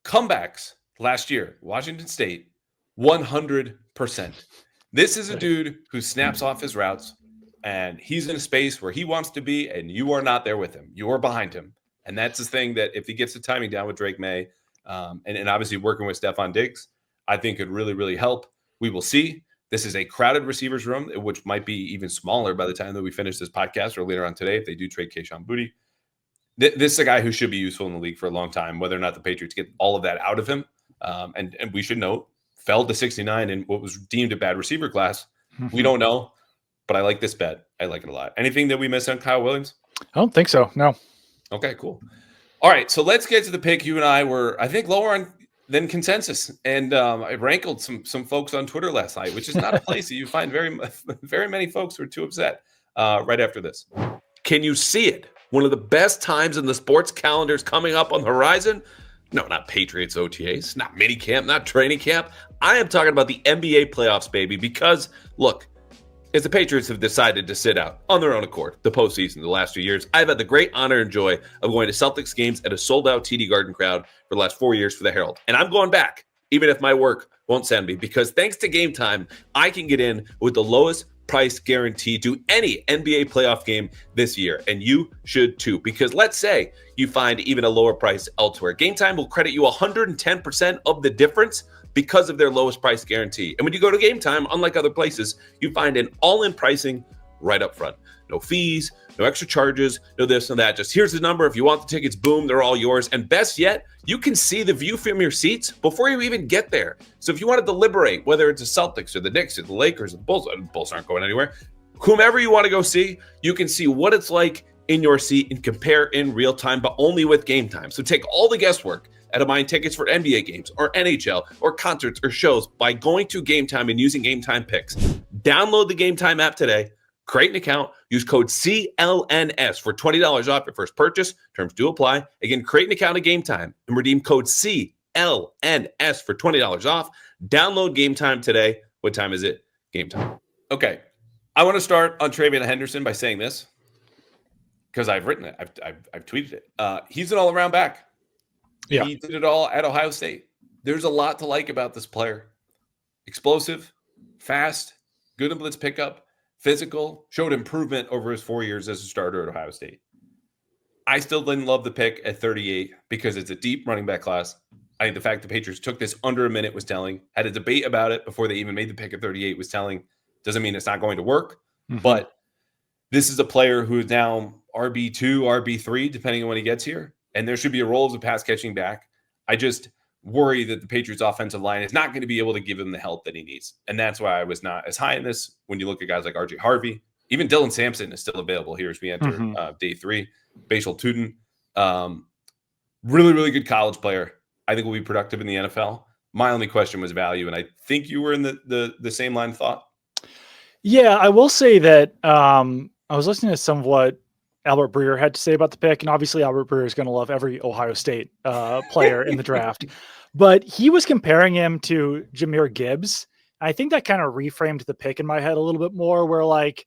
Comebacks last year, Washington State, 100%. This is a dude who snaps off his routes, and he's in a space where he wants to be, and you are not there with him. You are behind him. And that's the thing that if he gets the timing down with Drake May, and obviously working with Stephon Diggs, I think could really, really help. We will see. This is a crowded receivers room, which might be even smaller by the time that we finish this podcast or later on today if they do trade Kayshon Boutte. This is a guy who should be useful in the league for a long time, whether or not the Patriots get all of that out of him. And we should note, fell to 69 in what was deemed a bad receiver class. We don't know, but I like this bet. I like it a lot. Anything that we missed on Kyle Williams? I don't think so. No. Okay, cool. All right, so let's get to the pick. You and I were, I think, lower than consensus, and I rankled some folks on Twitter last night, which is not a place that you find very many folks who are too upset right after this. Can you see it? One of the best times in the sports calendar is coming up on the horizon. No, not Patriots OTAs, not minicamp, not training camp. I am talking about the NBA playoffs, baby, because, look, as the Patriots have decided to sit out on their own accord the postseason the last 2 years, I've had the great honor and joy of going to Celtics games at a sold-out TD Garden crowd for the last 4 years for the Herald. And I'm going back, even if my work won't send me, because thanks to Game Time, I can get in with the lowest price guarantee to any NBA playoff game this year. And you should too, because let's say you find even a lower price elsewhere. Game Time will credit you 110% of the difference because of their lowest price guarantee. And when you go to Game Time, unlike other places, you find an all-in pricing right up front. No fees, no extra charges, no this and that. Just here's the number. If you want the tickets, boom, they're all yours. And best yet, you can see the view from your seats before you even get there. So if you want to deliberate, whether it's the Celtics or the Knicks or the Lakers or the Bulls aren't going anywhere, whomever you want to go see, you can see what it's like in your seat and compare in real time, but only with Game Time. So take all the guesswork out of buying tickets for NBA games or NHL or concerts or shows by going to Game Time and using Game Time picks. Download the Game Time app today, create an account, use code CLNS for $20 off your first purchase. Terms do apply. Again, create an account at Game Time and redeem code CLNS for $20 off. Download Game Time today. What time is it? Game Time. Okay. I want to start on TreVeyon Henderson by saying this because I've written it. I've tweeted it. He's an all-around back. Yeah. He did it all at Ohio State. There's a lot to like about this player. Explosive, fast, good in blitz pickup, physical, showed improvement over his 4 years as a starter at Ohio State. I still didn't love the pick at 38 because it's a deep running back class. I think the fact the Patriots took this under a minute was telling. Had a debate about it before they even made the pick at 38 was telling. Doesn't mean it's not going to work, but this is a player who is now RB2, RB3, depending on when he gets here. And there should be a role as a pass catching back. I just worry that the Patriots offensive line is not going to be able to give him the help that he needs. And that's why I was not as high in this. When you look at guys like RJ Harvey, even Dylan Sampson is still available here as we enter day 3. Bashal Tuten, really, really good college player. I think will be productive in the NFL. My only question was value. And I think you were in the same line of thought. Yeah, I will say that I was listening to some of what Albert Breer had to say about the pick, and obviously Albert Breer is going to love every Ohio State player in the draft, but he was comparing him to Jahmyr Gibbs. I think that kind of reframed the pick in my head a little bit more, where like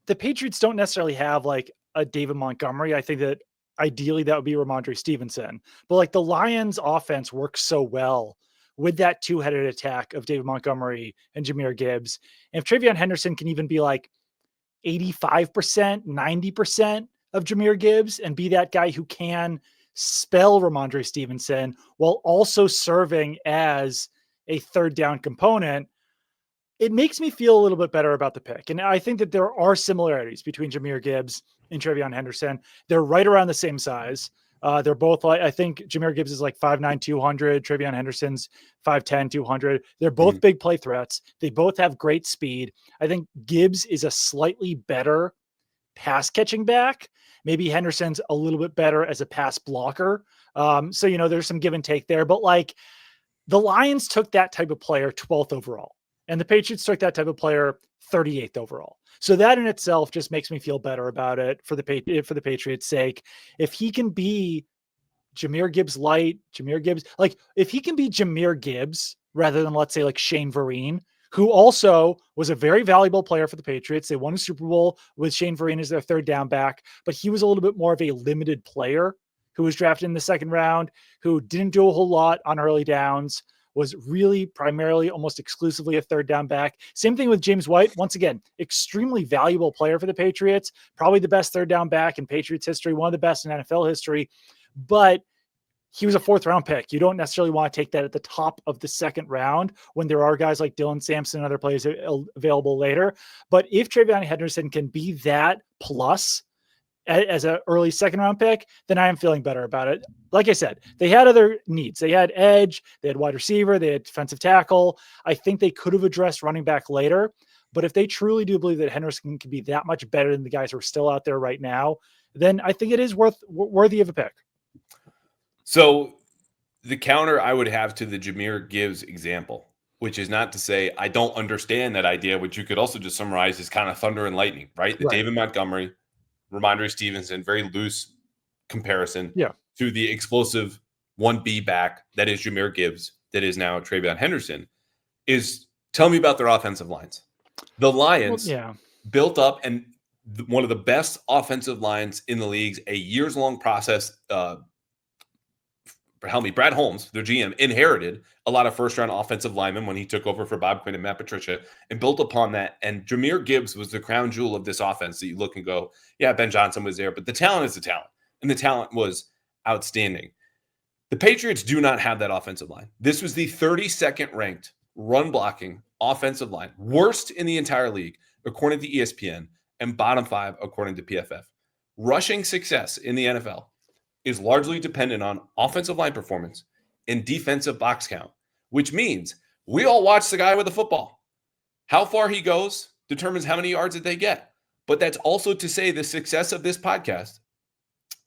the Patriots don't necessarily have like a David Montgomery. I think that ideally that would be Ramondre Stevenson, but like the Lions offense works so well with that two-headed attack of David Montgomery and Jahmyr Gibbs. And if TreVeyon Henderson can even be like 85%, 90% of Jahmyr Gibbs and be that guy who can spell Ramondre Stevenson while also serving as a third down component, it makes me feel a little bit better about the pick. And I think that there are similarities between Jahmyr Gibbs and TreVeyon Henderson. They're right around the same size. They're both like, I think Jahmyr Gibbs is like 5'9", 200. TreVeyon Henderson's 5'10", 200. They're both big play threats. They both have great speed. I think Gibbs is a slightly better pass catching back. Maybe Henderson's a little bit better as a pass blocker. So, there's some give and take there, but like the Lions took that type of player 12th overall and the Patriots took that type of player 38th overall. So that in itself just makes me feel better about it for the Patriots' sake. If he can be Jahmyr Gibbs light, if he can be Jahmyr Gibbs rather than, let's say, like Shane Vereen, who also was a very valuable player for the Patriots. They won a Super Bowl with Shane Vereen as their third down back, but he was a little bit more of a limited player who was drafted in the second round, who didn't do a whole lot on early downs, was really primarily almost exclusively a third down back. Same thing with James White. Once again, extremely valuable player for the Patriots, probably the best third down back in Patriots history, one of the best in NFL history, but he was a fourth round pick. You don't necessarily want to take that at the top of the second round when there are guys like Dylan Sampson and other players available later. But if TreVeyon Henderson can be that plus as an early second round pick, then I am feeling better about it. Like I said, they had other needs. They had edge, they had wide receiver, they had defensive tackle. I think they could have addressed running back later. But if they truly do believe that Henderson can be that much better than the guys who are still out there right now, then I think it is worthy of a pick. So the counter I would have to the Jahmyr Gibbs example, which is not to say I don't understand that idea, which you could also just summarize as kind of thunder and lightning, right? The David Montgomery, Ramondre Stevenson, very loose comparison to the explosive 1B back that is Jahmyr Gibbs, that is now TreVeyon Henderson, is tell me about their offensive lines. The Lions built up and one of the best offensive lines in the leagues, a years-long process. Brad Holmes, their GM, inherited a lot of first-round offensive linemen when he took over for Bob Quinn and Matt Patricia and built upon that. And Jahmyr Gibbs was the crown jewel of this offense that you look and go, yeah, Ben Johnson was there, but the talent is the talent. And the talent was outstanding. The Patriots do not have that offensive line. This was the 32nd ranked run-blocking offensive line, worst in the entire league, according to ESPN, and bottom 5, according to PFF. Rushing success in the NFL is largely dependent on offensive line performance and defensive box count, which means we all watch the guy with the football. How far he goes determines how many yards that they get. But that's also to say the success of this podcast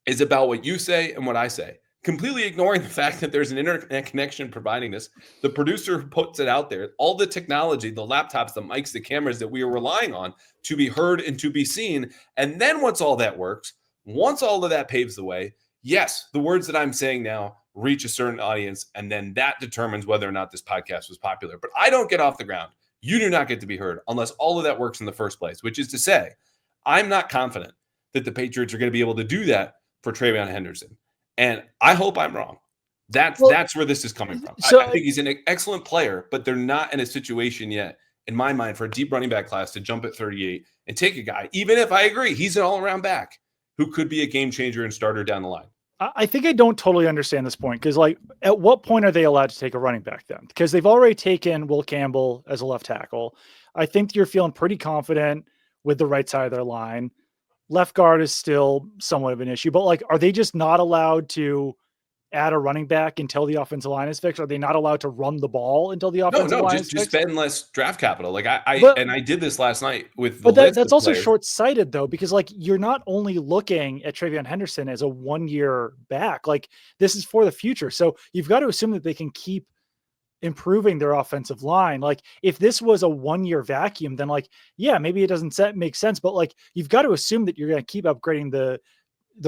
is about what you say and what I say, completely ignoring the fact that there's an internet connection providing this, the producer who puts it out there, all the technology, the laptops, the mics, the cameras that we are relying on to be heard and to be seen. And then once all that works, once all of that paves the way, yes, the words that I'm saying now reach a certain audience, and then that determines whether or not this podcast was popular. But I don't get off the ground. You do not get to be heard unless all of that works in the first place, which is to say, I'm not confident that the Patriots are going to be able to do that for TreVeyon Henderson. And I hope I'm wrong. That's where this is coming from. So, I think he's an excellent player, but they're not in a situation yet, in my mind, for a deep running back class to jump at 38 and take a guy, even if I agree he's an all-around back, who could be a game changer and starter down the line. I think I don't totally understand this point because, like, at what point are they allowed to take a running back then? Because they've already taken Will Campbell as a left tackle. I think you're feeling pretty confident with the right side of their line. Left guard is still somewhat of an issue, but like, are they just not allowed to add a running back until the offensive line is fixed? Are they not allowed to run the ball until the offensive line is fixed? Just spend less draft capital. Like I did this last night with the that's also short-sighted though, because like you're not only looking at TreVeyon Henderson as a 1-year back, like this is for the future. So you've got to assume that they can keep improving their offensive line. Like if this was a 1-year vacuum, then like, yeah, maybe it doesn't make sense, but like you've got to assume that you're going to keep upgrading the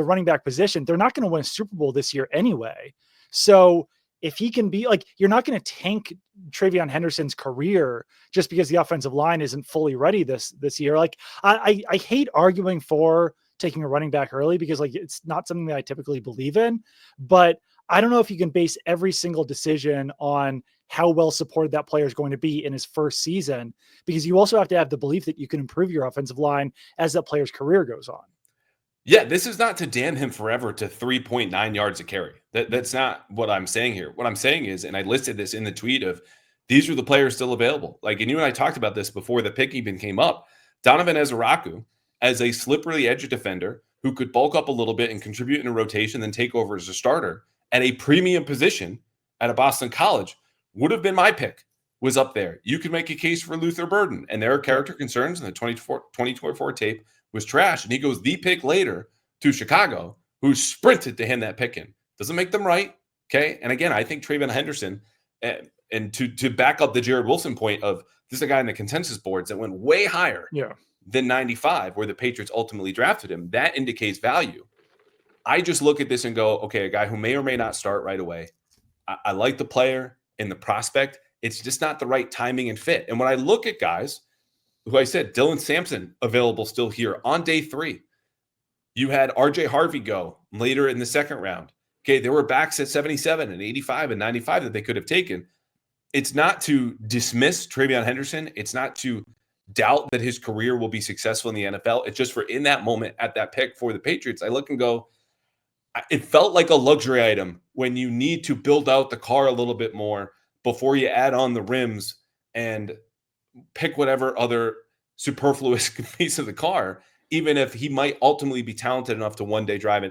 running back position. They're not going to win a Super Bowl this year anyway. So if he can be like, you're not going to tank TreVeyon Henderson's career just because the offensive line isn't fully ready this year. Like I hate arguing for taking a running back early because like, it's not something that I typically believe in, but I don't know if you can base every single decision on how well supported that player is going to be in his first season, because you also have to have the belief that you can improve your offensive line as that player's career goes on. Yeah, this is not to damn him forever to 3.9 yards a carry. That's not what I'm saying here. What I'm saying is, and I listed this in the tweet of, these are the players still available. Like, and you and I talked about this before the pick even came up. Donovan Ezeraku, as a slippery edge defender who could bulk up a little bit and contribute in a rotation, then take over as a starter at a premium position at a Boston college would have been my pick, was up there. You could make a case for Luther Burden, and there are character concerns, and the 2024 tape was trash. And he goes the pick later to Chicago, who sprinted to hand that pick in. Doesn't make them right, okay? And again, I think TreVeyon Henderson, and to back up the Jared Wilson point of this is a guy in the consensus boards that went way higher than 95, where the Patriots ultimately drafted him. That indicates value. I just look at this and go, okay, a guy who may or may not start right away. I like the player and the prospect. It's just not the right timing and fit. And when I look at guys who I said, Dylan Sampson available still here on day 3. You had RJ Harvey go later in the second round. Okay, there were backs at 77 and 85 and 95 that they could have taken. It's not to dismiss TreVeyon Henderson. It's not to doubt that his career will be successful in the NFL. It's just for in that moment at that pick for the Patriots, I look and go, it felt like a luxury item when you need to build out the car a little bit more before you add on the rims and pick whatever other superfluous piece of the car, even if he might ultimately be talented enough to one day drive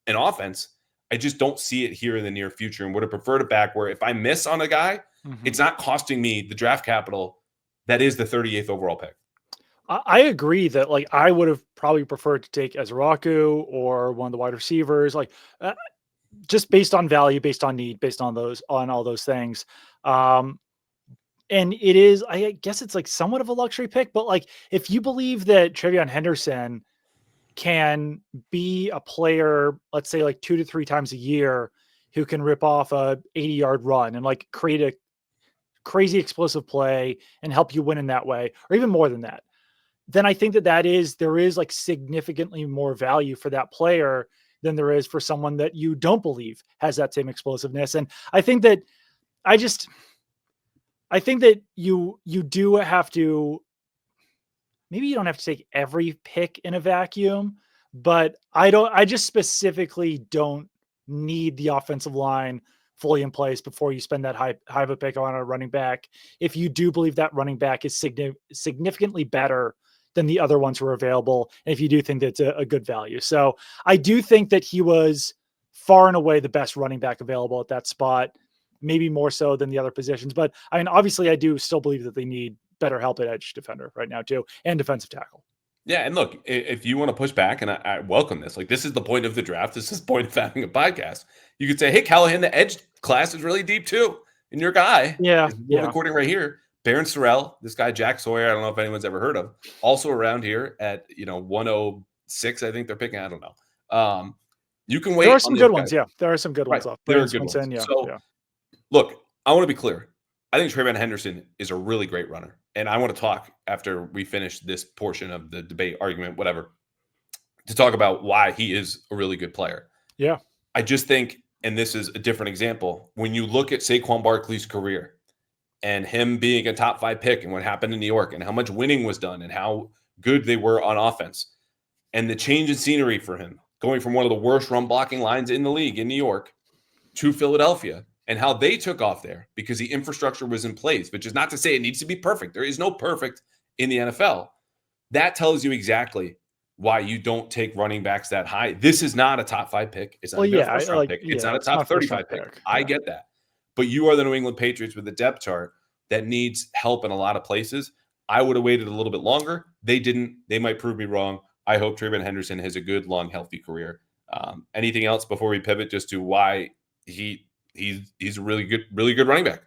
an offense. I just don't see it here in the near future, and would have preferred it back where if I miss on a guy, it's not costing me the draft capital that is the 38th overall pick. I agree that like I would have probably preferred to take Ezraku or one of the wide receivers, like just based on value, based on need, based on all those things. And it is, I guess it's like somewhat of a luxury pick, but like if you believe that TreVeyon Henderson can be a player, let's say like 2 to 3 times a year, who can rip off a 80-yard run and like create a crazy explosive play and help you win in that way, or even more than that, then I think that there is like significantly more value for that player than there is for someone that you don't believe has that same explosiveness. And I think that you do have to, maybe you don't have to take every pick in a vacuum, but I just specifically don't need the offensive line fully in place before you spend that high of a pick on a running back. If you do believe that running back is significantly better than the other ones who are available, and if you do think that's a good value. So I do think that he was far and away the best running back available at that spot, maybe more so than the other positions. But I mean, obviously I do still believe that they need better help at edge defender right now too, and defensive tackle. Yeah, and look, if you want to push back, and I welcome this, like this is the point of the draft. This is the point of having a podcast. You could say, hey, Callahan, the edge class is really deep too. And your guy, recording right here, Baron Sorrell, this guy, Jack Sawyer, I don't know if anyone's ever heard of, also around here at 106, I think they're picking. I don't know. You can wait. There are some good ones. Yeah, there are some good ones. There are good ones. Look, I want to be clear. I think TreVeyon Henderson is a really great runner. And I want to talk after we finish this portion of the debate, argument, whatever, to talk about why he is a really good player. Yeah. I just think, and this is a different example, when you look at Saquon Barkley's career and him being a top 5 pick and what happened in New York and how much winning was done and how good they were on offense and the change in scenery for him, going from one of the worst run blocking lines in the league in New York to Philadelphia, and how they took off there because the infrastructure was in place, which is not to say it needs to be perfect. There is no perfect in the NFL. That tells you exactly why you don't take running backs that high. This is not a top 5 pick. It's not a first round pick. It's not a top 35 pick. I get that. But you are the New England Patriots with a depth chart that needs help in a lot of places. I would have waited a little bit longer. They didn't. They might prove me wrong. I hope TreVeyon Henderson has a good, long, healthy career. Anything else before we pivot just to why he's a really good running back?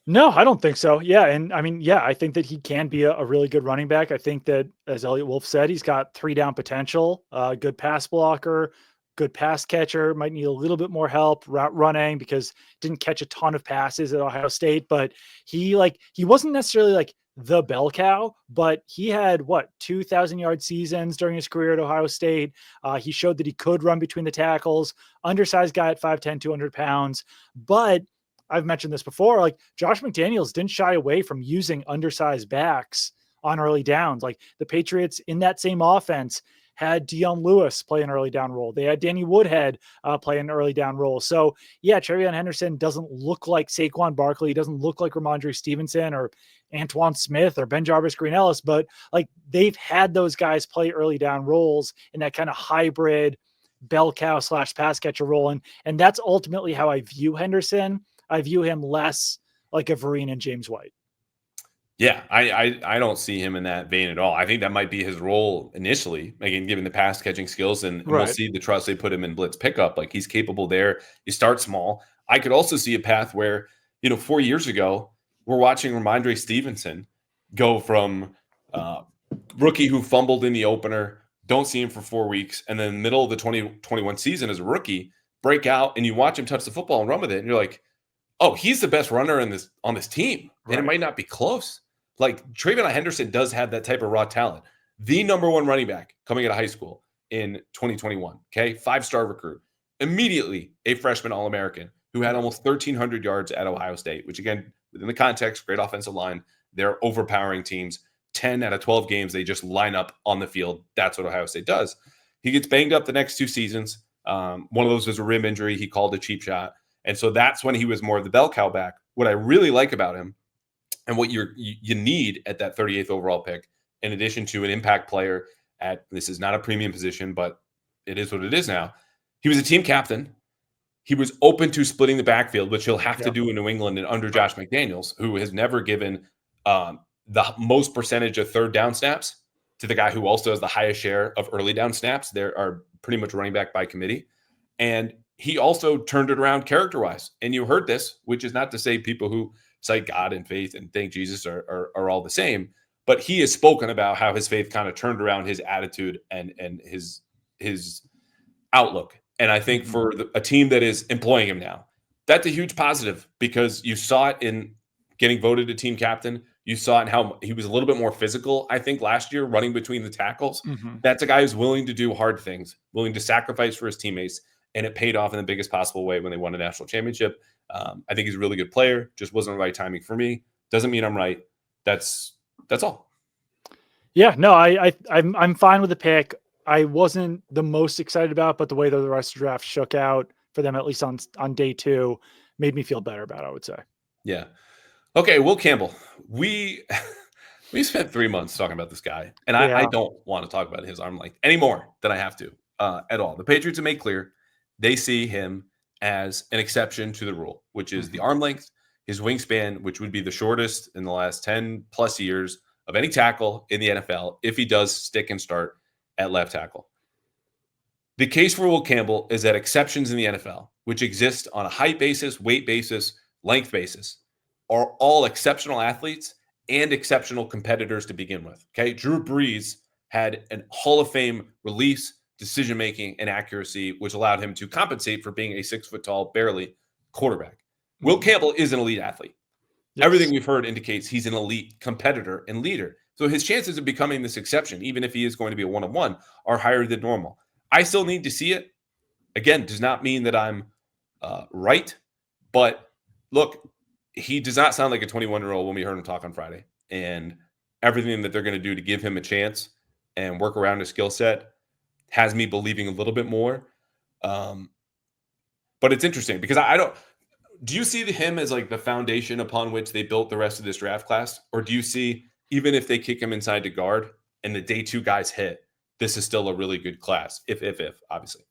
No, I don't think so. Yeah. And I mean, I think that he can be a really good running back. I think that, as Eliot Wolf said, he's got 3 down potential, good pass blocker, good pass catcher, might need a little bit more help route running because didn't catch a ton of passes at Ohio State, but he wasn't necessarily like the bell cow, but he had 2,000-yard seasons during his career at Ohio State. He showed that he could run between the tackles, undersized guy at 5'10", 200 pounds. But I've mentioned this before, like Josh McDaniels didn't shy away from using undersized backs on early downs. Like the Patriots in that same offense had Dion Lewis play an early down role. They had Danny Woodhead play an early down role. So yeah, TreVeyon Henderson doesn't look like Saquon Barkley. He doesn't look like Ramondre Stevenson or Antoine Smith or Ben Jarvis Green Ellis, but like they've had those guys play early down roles in that kind of hybrid bell cow / pass catcher role. And that's ultimately how I view Henderson. I view him less like a Vereen and James White. Yeah, I don't see him in that vein at all. I think that might be his role initially, again, given the pass catching skills, and we'll see the trust they put him in blitz pickup. Like, he's capable there. You start small. I could also see a path where, 4 years ago, we're watching Ramondre Stevenson go from rookie who fumbled in the opener, don't see him for 4 weeks, and then middle of the 2021 season as a rookie, break out, and you watch him touch the football and run with it, and you're like, oh, he's the best runner on this team, and it might not be close. Like, TreVeyon Henderson does have that type of raw talent. The number one running back coming out of high school in 2021, okay? 5-star recruit. Immediately a freshman All-American who had almost 1,300 yards at Ohio State, which, again, within the context, great offensive line. They're overpowering teams. 10 out of 12 games, they just line up on the field. That's what Ohio State does. He gets banged up the next 2 seasons. One of those was a rib injury. He called a cheap shot. And so that's when he was more of the bell cow back. What I really like about him, and what you need at that 38th overall pick, in addition to an impact player this is not a premium position, but it is what it is now. He was a team captain. He was open to splitting the backfield, which he'll have to do in New England and under Josh McDaniels, who has never given the most percentage of third down snaps to the guy who also has the highest share of early down snaps. There are pretty much running back by committee. And he also turned it around character-wise. And you heard this, which is not to say people who cite God and faith and thank Jesus are all the same, but he has spoken about how his faith kind of turned around his attitude and his outlook. And I think for a team that is employing him now, that's a huge positive, because you saw it in getting voted a team captain. You saw it in how he was a little bit more physical, I think, last year, running between the tackles. That's a guy who's willing to do hard things, willing to sacrifice for his teammates. And it paid off in the biggest possible way when they won a national championship. I think he's a really good player. Just wasn't the right timing for me. Doesn't mean I'm right. That's all. Yeah, no, I'm fine with the pick. I wasn't the most excited about, but the way that the rest of the draft shook out for them, at least on day 2, made me feel better about it, I would say. Yeah. Okay, Will Campbell. We spent 3 months talking about this guy, and I don't want to talk about his arm length any more than I have to at all. The Patriots have made clear they see him as an exception to the rule, which is the arm length, his wingspan, which would be the shortest in the last 10 plus years of any tackle in the NFL if he does stick and start at left tackle. The case for Will Campbell is that exceptions in the NFL, which exist on a height basis, weight basis, length basis, are all exceptional athletes and exceptional competitors to begin with. Okay, Drew Brees had an Hall of Fame release, decision-making, and accuracy, which allowed him to compensate for being a 6-foot-tall, barely quarterback. Will Campbell is an elite athlete. Yes. Everything we've heard indicates he's an elite competitor and leader. So his chances of becoming this exception, even if he is going to be a one-on-one, are higher than normal. I still need to see it. Again, does not mean that I'm right. But look, he does not sound like a 21-year-old when we heard him talk on Friday. And everything that they're going to do to give him a chance and work around his skill set has me believing a little bit more. But it's interesting because I don't – do you see him as like the foundation upon which they built the rest of this draft class? Or do you see, even if they kick him inside to guard and the day 2 guys hit, this is still a really good class, if obviously?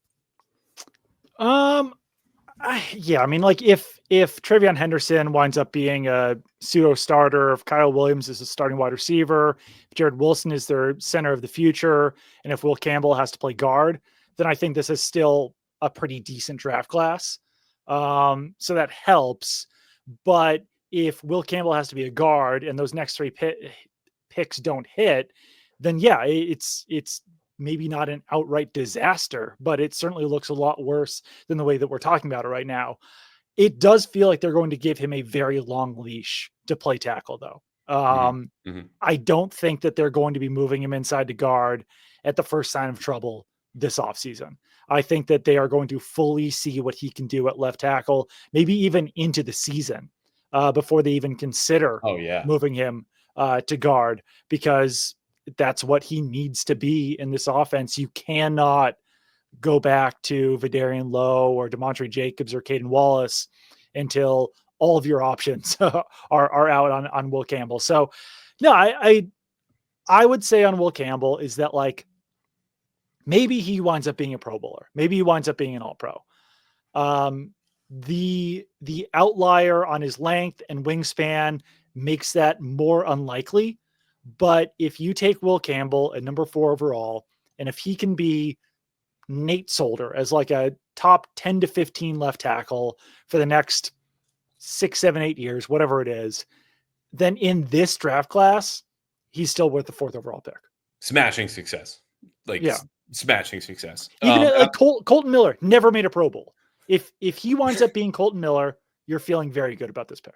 Yeah, I mean, like if TreVeyon Henderson winds up being a pseudo starter, if Kyle Williams is a starting wide receiver, if Jared Wilson is their center of the future, and if Will Campbell has to play guard, then I think this is still a pretty decent draft class. So that helps. But if Will Campbell has to be a guard and those next 3 picks don't hit, then yeah, it's maybe not an outright disaster, but it certainly looks a lot worse than the way that we're talking about it right now. It does feel like they're going to give him a very long leash to play tackle, though. I don't think that they're going to be moving him inside to guard at the first sign of trouble this offseason. I think that they are going to fully see what he can do at left tackle, maybe even into the season before they even consider moving him to guard, because that's what he needs to be in this offense. You cannot go back to Vidarian Lowe or DeMontre Jacobs or Caden Wallace until all of your options are out on Will Campbell. So no, I would say on Will Campbell is that, like, maybe he winds up being a Pro Bowler. Maybe he winds up being an All-Pro. The outlier on his length and wingspan makes that more unlikely. But if you take Will Campbell at number 4 overall, and if he can be Nate Solder as like a top 10 to 15 left tackle for the next 6, 7, 8 years, whatever it is, then in this draft class, he's still worth the 4th overall pick. Smashing success. Smashing success. Even like Colton Miller never made a Pro Bowl. If he winds up being Colton Miller, you're feeling very good about this pick.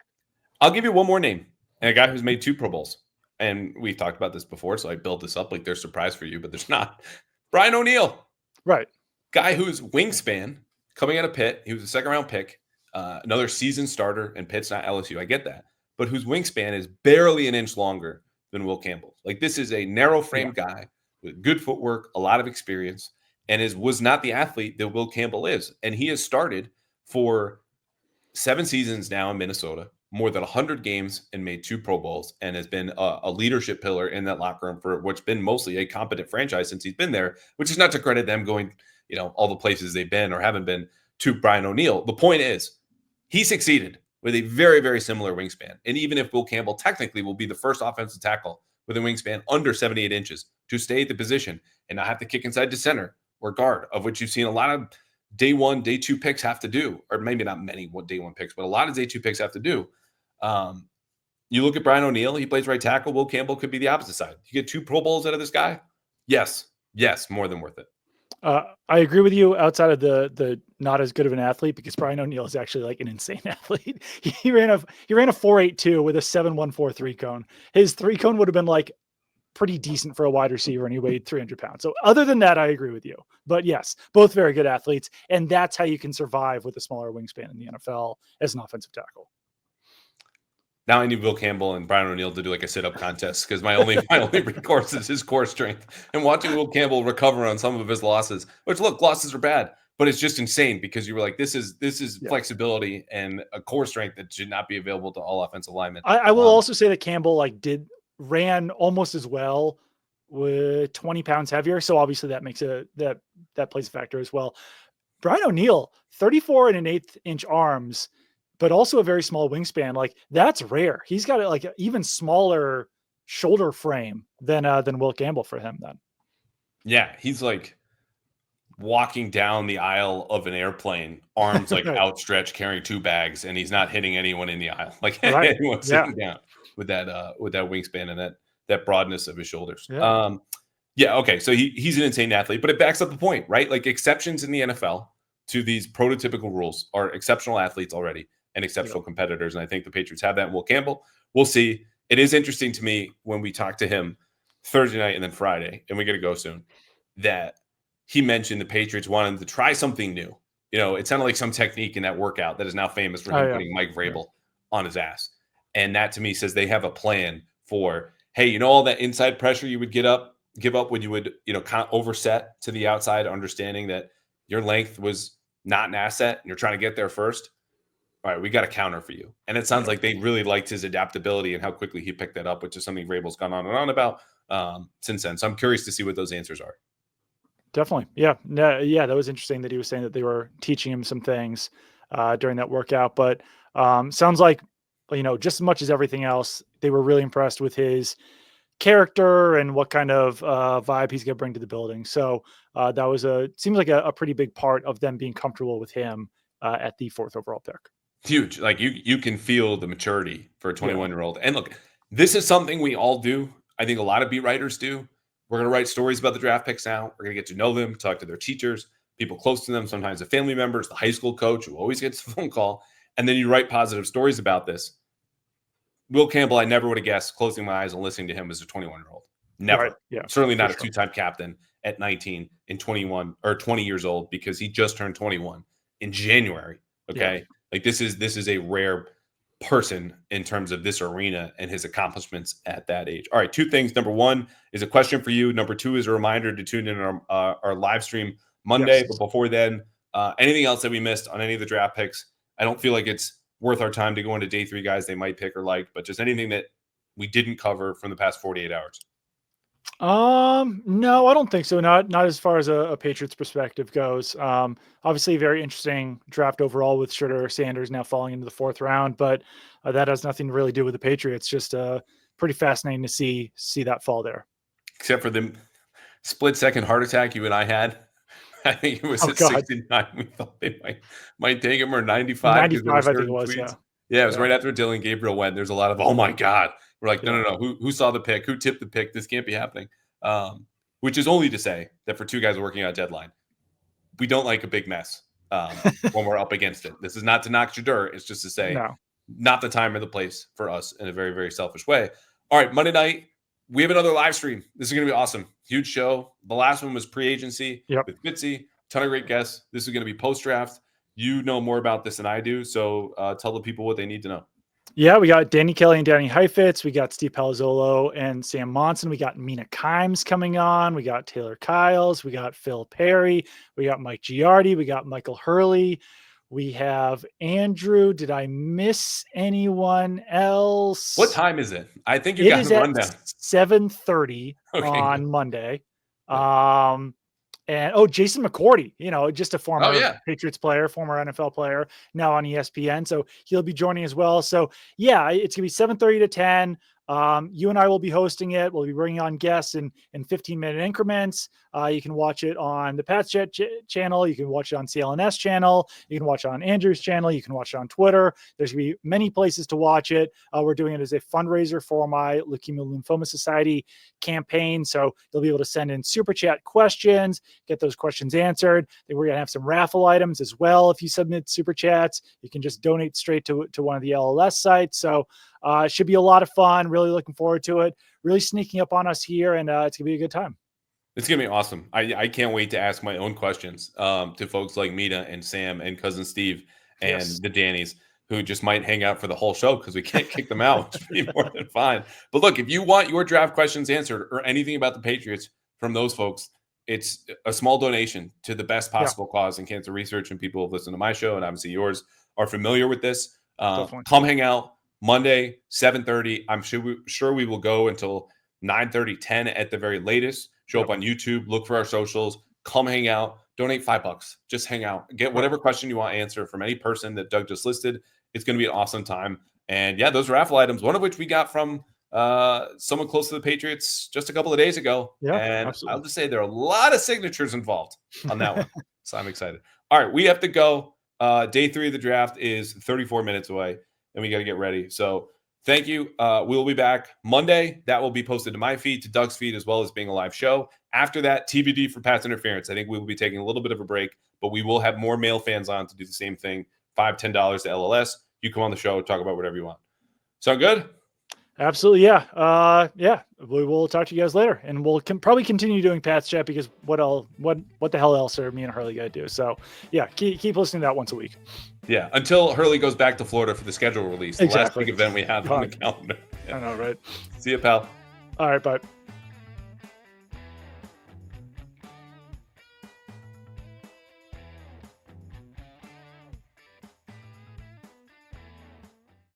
I'll give you one more name, and a guy who's made 2 Pro Bowls. And we've talked about this before, so I built this up like there's a surprise for you, but there's not. Brian O'Neill. Right. Guy whose wingspan coming out of Pitt, he was a 2nd-round pick, another seasoned starter, and Pitt's not LSU. I get that. But whose wingspan is barely an inch longer than Will Campbell. Like, this is a narrow frame guy with good footwork, a lot of experience, and was not the athlete that Will Campbell is. And he has started for 7 seasons now in Minnesota, more than 100 games, and made 2 Pro Bowls, and has been a leadership pillar in that locker room for what's been mostly a competent franchise since he's been there, which is not to credit them going, all the places they've been or haven't been to Brian O'Neill. The point is, he succeeded with a very, very similar wingspan. And even if Will Campbell technically will be the first offensive tackle with a wingspan under 78 inches to stay at the position and not have to kick inside to center or guard, of which you've seen a lot of day 1, day 2 picks have to do, or maybe not many day 1 picks, but a lot of day 2 picks have to do. You look at Brian O'Neill, he plays right tackle. Will Campbell could be the opposite side. You get 2 Pro Bowls out of this guy? Yes, more than worth it. I agree with you outside of the not as good of an athlete, because Brian O'Neill is actually like an insane athlete. He ran a 4.82 with a 7.14 3-cone. His 3-cone would have been like pretty decent for a wide receiver, and he weighed 300 pounds. So other than that, I agree with you. But yes, both very good athletes, and that's how you can survive with a smaller wingspan in the NFL as an offensive tackle. Now I need Will Campbell and Brian O'Neill to do like a sit-up contest, because my only recourse is his core strength. And watching Will Campbell recover on some of his losses, which, look, losses are bad, but it's just insane because you were like, this is flexibility and a core strength that should not be available to all offensive linemen. I will also say that Campbell ran almost as well with 20 pounds heavier. So obviously that makes that plays a factor as well. Brian O'Neill, 34 1/8 inch arms, but also a very small wingspan. Like, that's rare. He's got like an even smaller shoulder frame than Will Campbell for him then. Yeah, he's like walking down the aisle of an airplane, arms like outstretched, carrying 2 bags, and he's not hitting anyone in the aisle. Like anyone sitting down with that wingspan and that broadness of his shoulders. Okay. So he's an insane athlete, but it backs up the point, right? Like, exceptions in the NFL to these prototypical rules are exceptional athletes already and exceptional competitors. And I think the Patriots have that in Will Campbell. We'll see. It is interesting to me when we talk to him Thursday night and then Friday, and we got to go soon, that he mentioned the Patriots wanted to try something new. It sounded like some technique in that workout that is now famous for him putting Mike Vrabel on his ass. And that to me says they have a plan for, hey, all that inside pressure you would give up when you would, kind of overset to the outside, understanding that your length was not an asset and you're trying to get there first. All right, we got a counter for you. And it sounds like they really liked his adaptability and how quickly he picked that up, which is something Vrabel's gone on and on about since then. So I'm curious to see what those answers are. Definitely. Yeah. That was interesting that he was saying that they were teaching him some things during that workout. But sounds like, just as much as everything else, they were really impressed with his character and what kind of vibe he's going to bring to the building. So that seems like a pretty big part of them being comfortable with him at the 4th overall pick. Huge. Like, you can feel the maturity for a 21-year-old. And look, this is something we all do. I think a lot of beat writers do. We're going to write stories about the draft picks now. We're going to get to know them, talk to their teachers, people close to them, sometimes the family members, the high school coach who always gets a phone call. And then you write positive stories about this. Will Campbell, I never would have guessed, closing my eyes and listening to him as a 21-year-old. Never. Right. Yeah, certainly not a 2-time captain at 19 and 21 or 20 years old, because he just turned 21 in January. Okay. Yeah. Like, this is a rare person in terms of this arena and his accomplishments at that age. All right, two things. Number one is a question for you. Number two is a reminder to tune in on our live stream Monday. Yes. But before then, anything else that we missed on any of the draft picks? I don't feel like it's worth our time to go into day three guys they might pick or like, but just anything that we didn't cover from the past 48 hours. No, I don't think so. Not as far as a Patriots perspective goes. Obviously very interesting draft overall with Schroeder Sanders now falling into the 4th round, but that has nothing to really do with the Patriots. Just pretty fascinating to see that fall there. Except for the split second heart attack you and I had. I think it was at 69. We thought they might take him, or 95. 95, I think it was. Yeah, it was right after Dylan Gabriel went. There's a lot of, oh my God. We're like, no. Who saw the pick? Who tipped the pick? This can't be happening. Which is only to say that for two guys working on a deadline, we don't like a big mess when we're up against it. This is not to knock Shedeur. It's just to say, not the time or the place for us in a very, very selfish way. All right, Monday night, we have another live stream. This is going to be awesome. Huge show. The last one was pre-agency with Fitzy. Ton of great guests. This is going to be post-draft. You know more about this than I do, so tell the people what they need to know. Yeah, we got Danny Kelly and Danny Heifetz. We got Steve Palazzolo and Sam Monson. We got Mina Kimes coming on. We got Taylor Kyles. We got Phil Perry. We got Mike Giardi. We got Michael Hurley. We have Andrew. Did I miss anyone else? What time is it? I think you got the rundown. 7:30 on Monday. And Jason McCourty, just a former Patriots player, former NFL player, now on ESPN. So he'll be joining as well. So yeah, it's gonna be 7:30 to 10. You and I will be hosting it. We'll be bringing on guests in 15-minute increments. You can watch it on the Pats Chat channel. You can watch it on CLNS channel. You can watch it on Andrew's channel. You can watch it on Twitter. There's going to be many places to watch it. We're doing it as a fundraiser for my Leukemia Lymphoma Society campaign. So you'll be able to send in super chat questions, get those questions answered. Then we're going to have some raffle items as well. If you submit super chats, you can just donate straight to one of the LLS sites. So it should be a lot of fun. Really looking forward to it. Really sneaking up on us here, and it's going to be a good time. It's going to be awesome. I can't wait to ask my own questions to folks like Mina and Sam and Cousin Steve and the Dannies, who just might hang out for the whole show because we can't kick them out, which would be more than fine. But look, if you want your draft questions answered or anything about the Patriots from those folks, it's a small donation to the best possible cause in cancer research. And people who listen to my show and obviously yours are familiar with this. Come hang out Monday, 7:30. I'm sure we will go until 9:30, 10 at the very latest. Show up on YouTube, look for our socials, come hang out, donate $5. Just hang out. Get whatever question you want answered from any person that Doug just listed. It's going to be an awesome time. And yeah, those raffle items, one of which we got from someone close to the Patriots just a couple of days ago. Yeah, and absolutely. I'll just say there are a lot of signatures involved on that one. So I'm excited. All right, we have to go. Day 3 of the draft is 34 minutes away, and we got to get ready. So thank you. We will be back Monday. That will be posted to my feed, to Doug's feed, as well as being a live show. After that, TBD for Pat's Interference. I think we will be taking a little bit of a break, but we will have more male fans on to do the same thing. $5, $10 to LLS. You come on the show, talk about whatever you want. Sound good? Absolutely, yeah. We will talk to you guys later, and we'll probably continue doing Pat's Chat because what the hell else are me and Hurley gonna do? So yeah, keep listening to that once a week. Yeah, until Hurley goes back to Florida for the schedule release, the last big event we have on the calendar. I know, right? See you, pal. All right, bye.